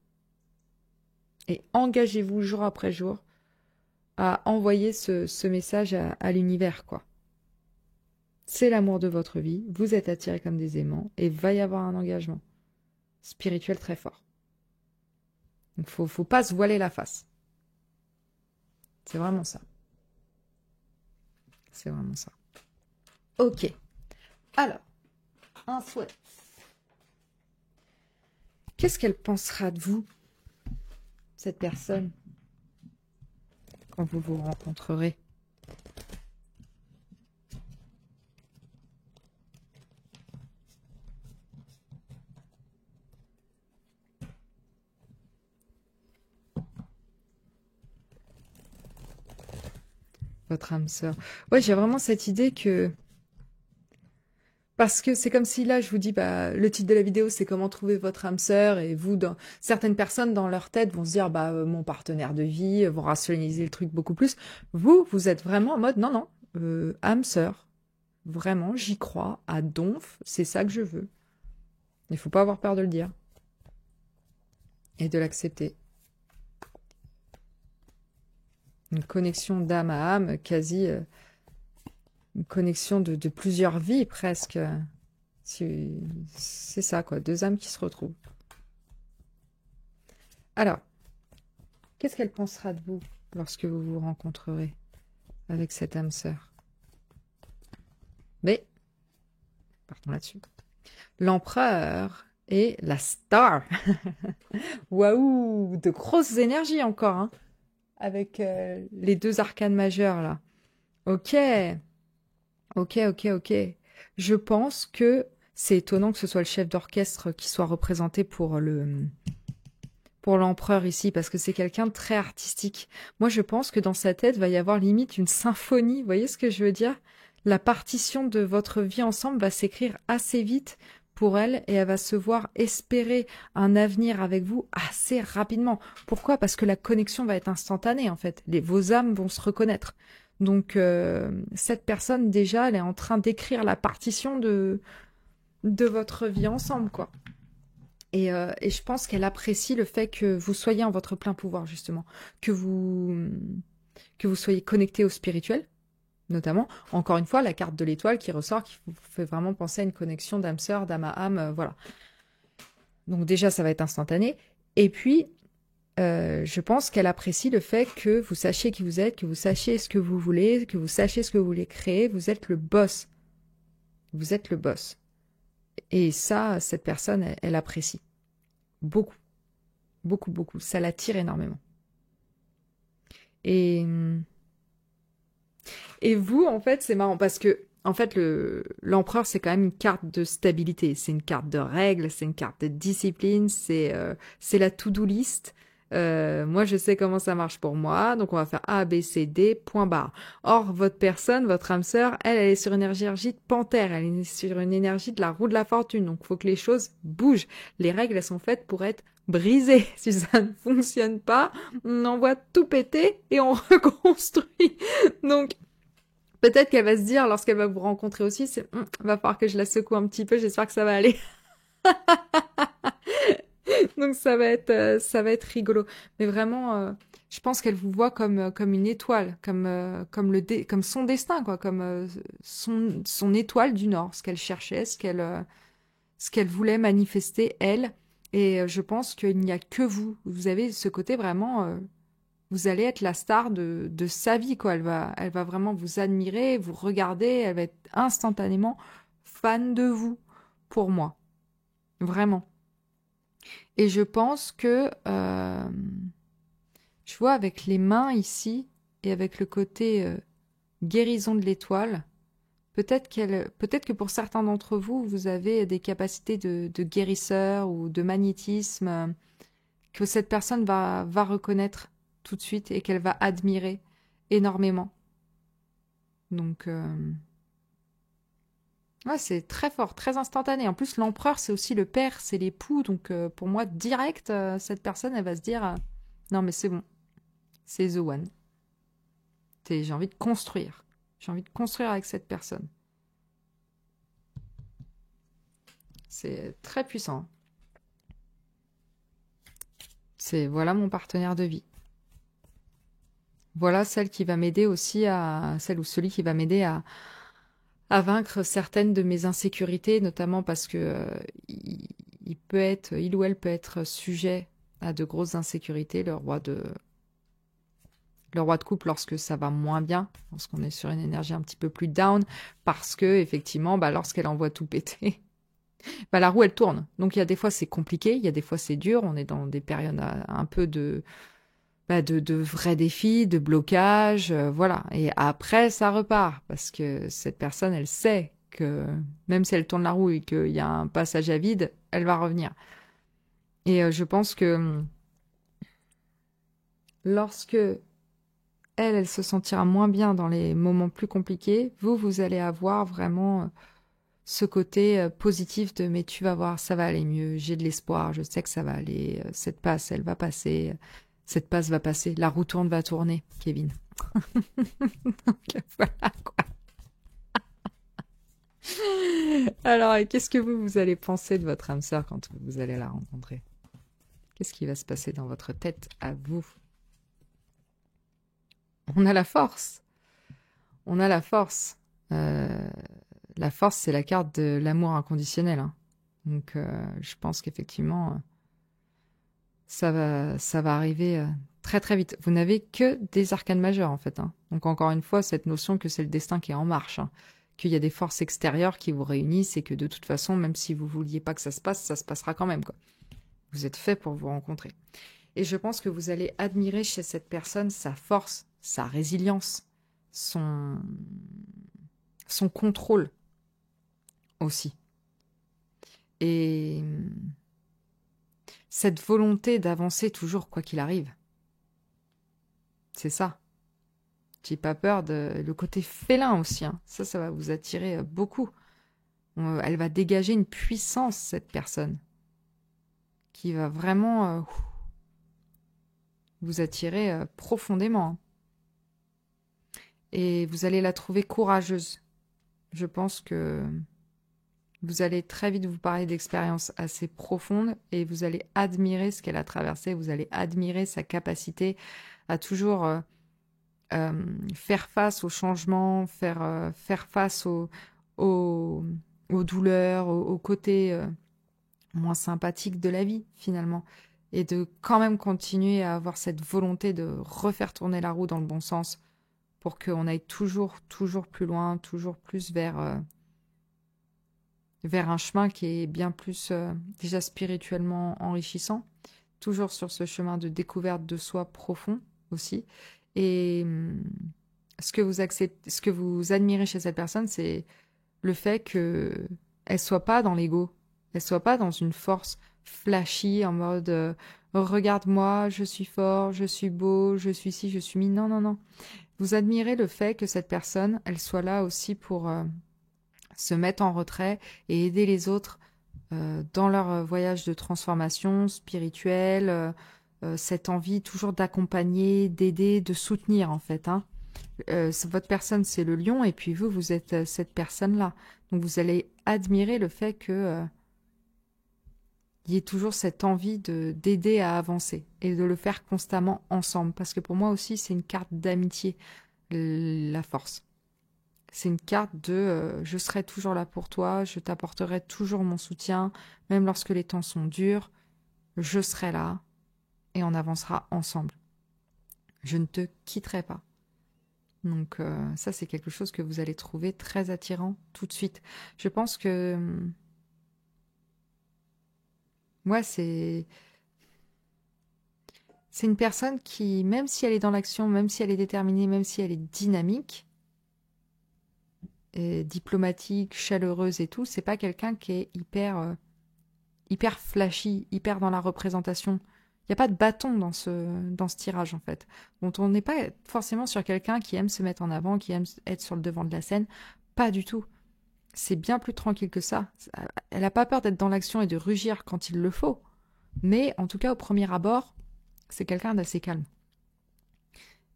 Et engagez-vous jour après jour à envoyer ce message à l'univers, quoi. C'est l'amour de votre vie, vous êtes attirés comme des aimants et va y avoir un engagement spirituel très fort. Donc faut pas se voiler la face. C'est vraiment ça. C'est vraiment ça. Ok. Alors, un souhait. Qu'est-ce qu'elle pensera de vous, cette personne, quand vous vous rencontrerez? Votre âme sœur. Ouais, j'ai vraiment cette idée que... Parce que c'est comme si là, je vous dis, bah, le titre de la vidéo, c'est comment trouver votre âme sœur, et vous, certaines personnes dans leur tête vont se dire, bah, mon partenaire de vie, vont rationaliser le truc beaucoup plus. Vous êtes vraiment en mode, non, non, âme sœur. Vraiment, j'y crois, à donf, c'est ça que je veux. Il faut pas avoir peur de le dire. Et de l'accepter. Une connexion d'âme à âme, quasi... une connexion de plusieurs vies, presque. C'est ça, quoi. Deux âmes qui se retrouvent. Alors, qu'est-ce qu'elle pensera de vous lorsque vous vous rencontrerez avec cette âme sœur? Mais, partons là-dessus. L'empereur et la star. Waouh, de grosses énergies encore, hein, avec les deux arcanes majeures, là. Ok. Ok. Je pense que c'est étonnant que ce soit le chef d'orchestre qui soit représenté pour l'empereur ici, parce que c'est quelqu'un de très artistique. Moi, je pense que dans sa tête, va y avoir limite une symphonie. Vous voyez ce que je veux dire? La partition de votre vie ensemble va s'écrire assez vite pour elle et elle va se voir espérer un avenir avec vous assez rapidement. Pourquoi? Parce que la connexion va être instantanée, en fait. Vos âmes vont se reconnaître. Donc, cette personne, déjà, elle est en train d'écrire la partition de votre vie ensemble, quoi. Et je pense qu'elle apprécie le fait que vous soyez en votre plein pouvoir, justement. Que vous soyez connecté au spirituel, notamment. Encore une fois, la carte de l'étoile qui ressort, qui vous fait vraiment penser à une connexion d'âme sœur, d'âme à âme, voilà. Donc déjà, ça va être instantané. Et puis, je pense qu'elle apprécie le fait que vous sachiez qui vous êtes, que vous sachiez ce que vous voulez, que vous sachiez ce que vous voulez créer. Vous êtes le boss. Vous êtes le boss. Et ça, cette personne, elle apprécie. Beaucoup. Beaucoup. Ça l'attire énormément. Et vous, en fait, c'est marrant parce que, en fait, l'empereur, c'est quand même une carte de stabilité. C'est une carte de règles, c'est une carte de discipline, c'est la to-do list. Moi, je sais comment ça marche pour moi, donc on va faire A, B, C, D, point barre. Or, votre personne, votre âme sœur, elle est sur une énergie de panthère, elle est sur une énergie de la roue de la fortune, donc il faut que les choses bougent. Les règles, elles sont faites pour être brisées. Si ça ne fonctionne pas, on envoie tout péter et on reconstruit. Donc, peut-être qu'elle va se dire, lorsqu'elle va vous rencontrer aussi, va falloir que je la secoue un petit peu, j'espère que ça va aller. Donc ça va être rigolo. Mais vraiment, je pense qu'elle vous voit comme une étoile, comme son destin, quoi, comme son étoile du Nord, ce qu'elle cherchait, ce qu'elle voulait manifester, elle. Et je pense qu'il n'y a que vous. Vous avez ce côté vraiment, vous allez être la star de sa vie, quoi. Elle va vraiment vous admirer, vous regarder, elle va être instantanément fan de vous, pour moi. Vraiment. Et je pense que, je vois avec les mains ici, et avec le côté guérison de l'étoile, peut-être que pour certains d'entre vous, vous avez des capacités de guérisseur ou de magnétisme que cette personne va reconnaître tout de suite et qu'elle va admirer énormément. Donc, ouais, c'est très fort, très instantané. En plus, l'empereur, c'est aussi le père, c'est l'époux. Donc, pour moi, direct, cette personne, elle va se dire non, mais c'est bon, c'est The One. J'ai envie de construire. J'ai envie de construire avec cette personne. C'est très puissant. C'est voilà mon partenaire de vie. Voilà celle qui va m'aider aussi celle ou celui qui va m'aider à vaincre certaines de mes insécurités, notamment parce que il ou elle peut être sujet à de grosses insécurités, le roi de coupe lorsque ça va moins bien, lorsqu'on est sur une énergie un petit peu plus down, parce que effectivement, lorsqu'elle envoie tout péter, la roue elle tourne. Donc il y a des fois c'est compliqué, il y a des fois c'est dur, on est dans des périodes un peu de vrais défis, de blocage, voilà. Et après, ça repart, parce que cette personne, elle sait que même si elle tourne la roue et qu'il y a un passage à vide, elle va revenir. Et je pense que lorsque elle se sentira moins bien dans les moments plus compliqués, vous allez avoir vraiment ce côté positif de mais tu vas voir, ça va aller mieux, j'ai de l'espoir, je sais que ça va aller, cette passe, elle va passer. Cette passe va passer, la roue tourne va tourner, Kevin. Donc, voilà quoi. Alors, qu'est-ce que vous allez penser de votre âme sœur quand vous allez la rencontrer? Qu'est-ce qui va se passer dans votre tête à vous? On a la force. On a la force. La force, c'est la carte de l'amour inconditionnel. Hein. Donc, je pense qu'effectivement, ça va arriver très très vite. Vous n'avez que des arcanes majeures en fait. Hein. Donc encore une fois, cette notion que c'est le destin qui est en marche, hein. Qu'il y a des forces extérieures qui vous réunissent et que de toute façon, même si vous vouliez pas que ça se passera quand même. Quoi. Vous êtes fait pour vous rencontrer. Et je pense que vous allez admirer chez cette personne sa force, sa résilience, son contrôle aussi. Et cette volonté d'avancer toujours quoi qu'il arrive. C'est ça. J'ai pas peur le côté félin aussi. Hein. Ça va vous attirer beaucoup. Elle va dégager une puissance, cette personne, qui va vraiment vous attirer profondément. Hein. Et vous allez la trouver courageuse. Je pense que vous allez très vite vous parler d'expériences assez profondes et vous allez admirer ce qu'elle a traversé. Vous allez admirer sa capacité à toujours faire face aux changements, faire face aux douleurs, aux côtés moins sympathiques de la vie, finalement. Et de quand même continuer à avoir cette volonté de refaire tourner la roue dans le bon sens pour qu'on aille toujours plus loin, toujours plus vers un chemin qui est bien plus déjà spirituellement enrichissant, toujours sur ce chemin de découverte de soi profond aussi. Et ce que vous admirez chez cette personne, c'est le fait qu'elle soit pas dans l'ego, elle soit pas dans une force flashy en mode regarde-moi, je suis fort, je suis beau, je suis ci, je suis mi. Non, non, non. Vous admirez le fait que cette personne, elle soit là aussi pour se mettre en retrait et aider les autres dans leur voyage de transformation spirituelle, cette envie toujours d'accompagner, d'aider, de soutenir en fait. Hein. Votre personne, c'est le lion et puis vous êtes cette personne-là. Donc vous allez admirer le fait que il y ait toujours cette envie d'aider à avancer et de le faire constamment ensemble. Parce que pour moi aussi, c'est une carte d'amitié, la force. C'est une carte de je serai toujours là pour toi, je t'apporterai toujours mon soutien, même lorsque les temps sont durs, je serai là et on avancera ensemble. Je ne te quitterai pas. Donc ça, c'est quelque chose que vous allez trouver très attirant tout de suite. Je pense que moi, c'est une personne qui, même si elle est dans l'action, même si elle est déterminée, même si elle est dynamique, et diplomatique, chaleureuse et tout, c'est pas quelqu'un qui est hyper flashy, hyper dans la représentation. Il n'y a pas de bâton dans ce tirage, en fait. Donc on n'est pas forcément sur quelqu'un qui aime se mettre en avant, qui aime être sur le devant de la scène. Pas du tout. C'est bien plus tranquille que ça. Elle n'a pas peur d'être dans l'action et de rugir quand il le faut. Mais en tout cas, au premier abord, c'est quelqu'un d'assez calme.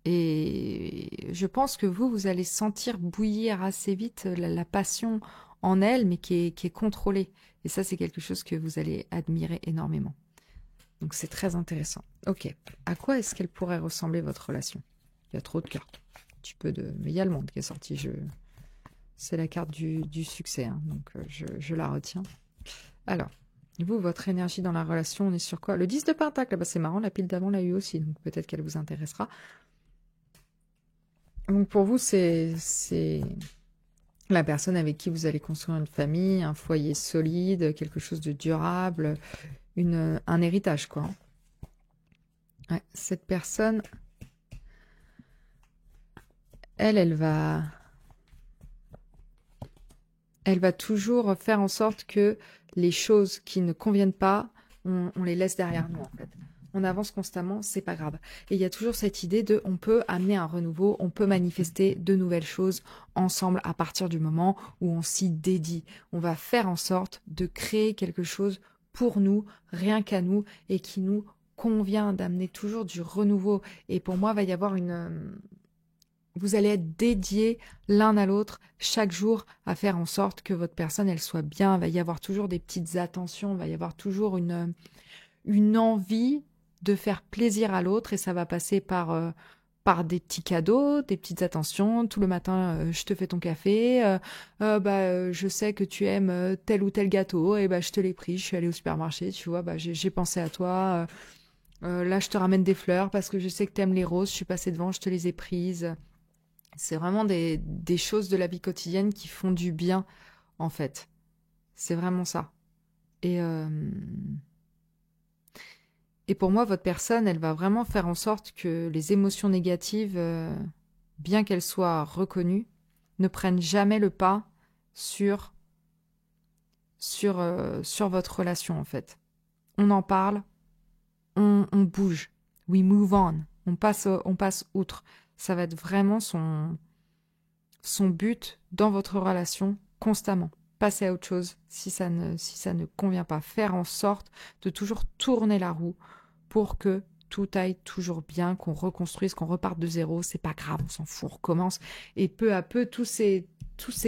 Et je pense que vous allez sentir bouillir assez vite la passion en elle, mais qui est contrôlée. Et ça, c'est quelque chose que vous allez admirer énormément. Donc c'est très intéressant. Ok, à quoi est-ce qu'elle pourrait ressembler votre relation? Il y a trop de cartes. Un petit peu de... Mais il y a le monde qui est sorti. C'est la carte du succès, hein, donc je la retiens. Alors, vous, votre énergie dans la relation, on est sur quoi? Le 10 de Pentacle, bah, c'est marrant, la pile d'avant l'a eu aussi, donc peut-être qu'elle vous intéressera. Donc pour vous, c'est la personne avec qui vous allez construire une famille, un foyer solide, quelque chose de durable, un héritage, quoi. Ouais, cette personne, elle va toujours faire en sorte que les choses qui ne conviennent pas, on les laisse derrière nous, en fait. On avance constamment, c'est pas grave. Et il y a toujours cette idée de on peut amener un renouveau, on peut manifester de nouvelles choses ensemble à partir du moment où on s'y dédie. On va faire en sorte de créer quelque chose pour nous, rien qu'à nous, et qui nous convient, d'amener toujours du renouveau. Et pour moi, il va y avoir vous allez être dédiés l'un à l'autre chaque jour à faire en sorte que votre personne, elle soit bien. Il va y avoir toujours des petites attentions, il va y avoir toujours une envie de faire plaisir à l'autre et ça va passer par des petits cadeaux, des petites attentions. Tout le matin, je te fais ton café. Je sais que tu aimes tel ou tel gâteau. Et je te l'ai pris. Je suis allée au supermarché. Tu vois, j'ai pensé à toi. Là, je te ramène des fleurs parce que je sais que tu aimes les roses. Je suis passée devant, je te les ai prises. C'est vraiment des choses de la vie quotidienne qui font du bien, en fait. C'est vraiment ça. Et, euh, et pour moi, votre personne, elle va vraiment faire en sorte que les émotions négatives, bien qu'elles soient reconnues, ne prennent jamais le pas sur, sur votre relation, en fait. On en parle, on bouge. We move on. On passe outre. Ça va être vraiment son but dans votre relation constamment. Passer à autre chose si ça ne convient pas. Faire en sorte de toujours tourner la roue pour que tout aille toujours bien, qu'on reconstruise, qu'on reparte de zéro. C'est pas grave, on s'en fout, on recommence. Et peu à peu, tous ces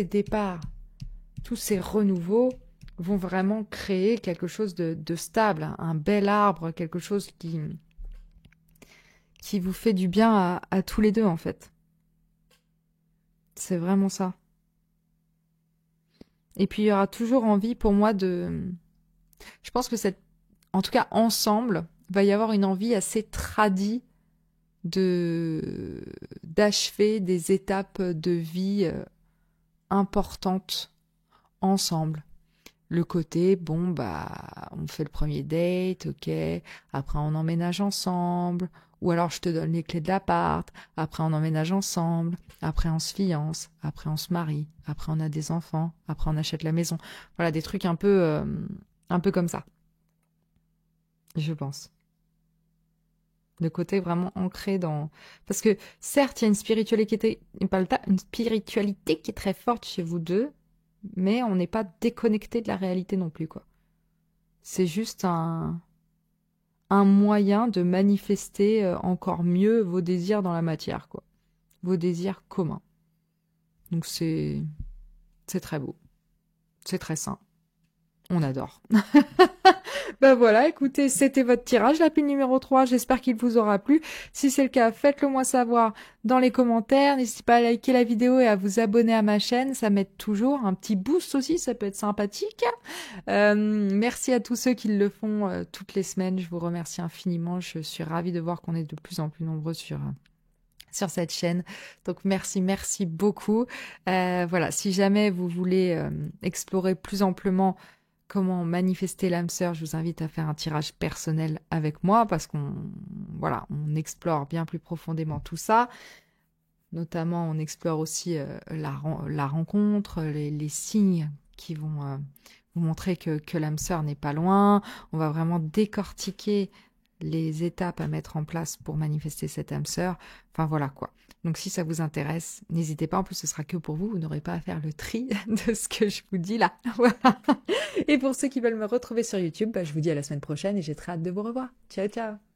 départs, tous ces renouveaux vont vraiment créer quelque chose de stable, un bel arbre, quelque chose qui vous fait du bien à tous les deux, en fait. C'est vraiment ça. Et puis, il y aura toujours envie pour moi de... Je pense que en tout cas, ensemble, va y avoir une envie assez tradie d'achever des étapes de vie importantes ensemble. Le côté, bon, on fait le premier date, ok, après on emménage ensemble, ou alors je te donne les clés de l'appart, après on emménage ensemble, après on se fiance, après on se marie, après on a des enfants, après on achète la maison. Voilà, des trucs un peu comme ça, je pense. Le côté vraiment ancré dans... Parce que certes, il y a une spiritualité qui est très forte chez vous deux, mais on n'est pas déconnecté de la réalité non plus, quoi. C'est juste un moyen de manifester encore mieux vos désirs dans la matière, quoi. Vos désirs communs. Donc c'est très beau. C'est très sain. on adore. Ben voilà, écoutez, c'était votre tirage, la pile numéro 3. J'espère qu'il vous aura plu. Si c'est le cas, faites-le moi savoir dans les commentaires. N'hésitez pas à liker la vidéo et à vous abonner à ma chaîne. Ça m'aide toujours. Un petit boost aussi, ça peut être sympathique. Merci à tous ceux qui le font toutes les semaines. Je vous remercie infiniment. Je suis ravie de voir qu'on est de plus en plus nombreux sur cette chaîne. Donc merci beaucoup. Voilà, si jamais vous voulez explorer plus amplement comment manifester l'âme sœur, je vous invite à faire un tirage personnel avec moi parce qu'on on explore bien plus profondément tout ça. Notamment, on explore aussi la rencontre, les signes qui vont vous montrer que l'âme sœur n'est pas loin. On va vraiment décortiquer les étapes à mettre en place pour manifester cette âme sœur. Enfin voilà quoi. Donc si ça vous intéresse, n'hésitez pas. En plus, ce sera que pour vous. Vous n'aurez pas à faire le tri de ce que je vous dis là. Voilà. Et pour ceux qui veulent me retrouver sur YouTube, je vous dis à la semaine prochaine et j'ai très hâte de vous revoir. Ciao, ciao.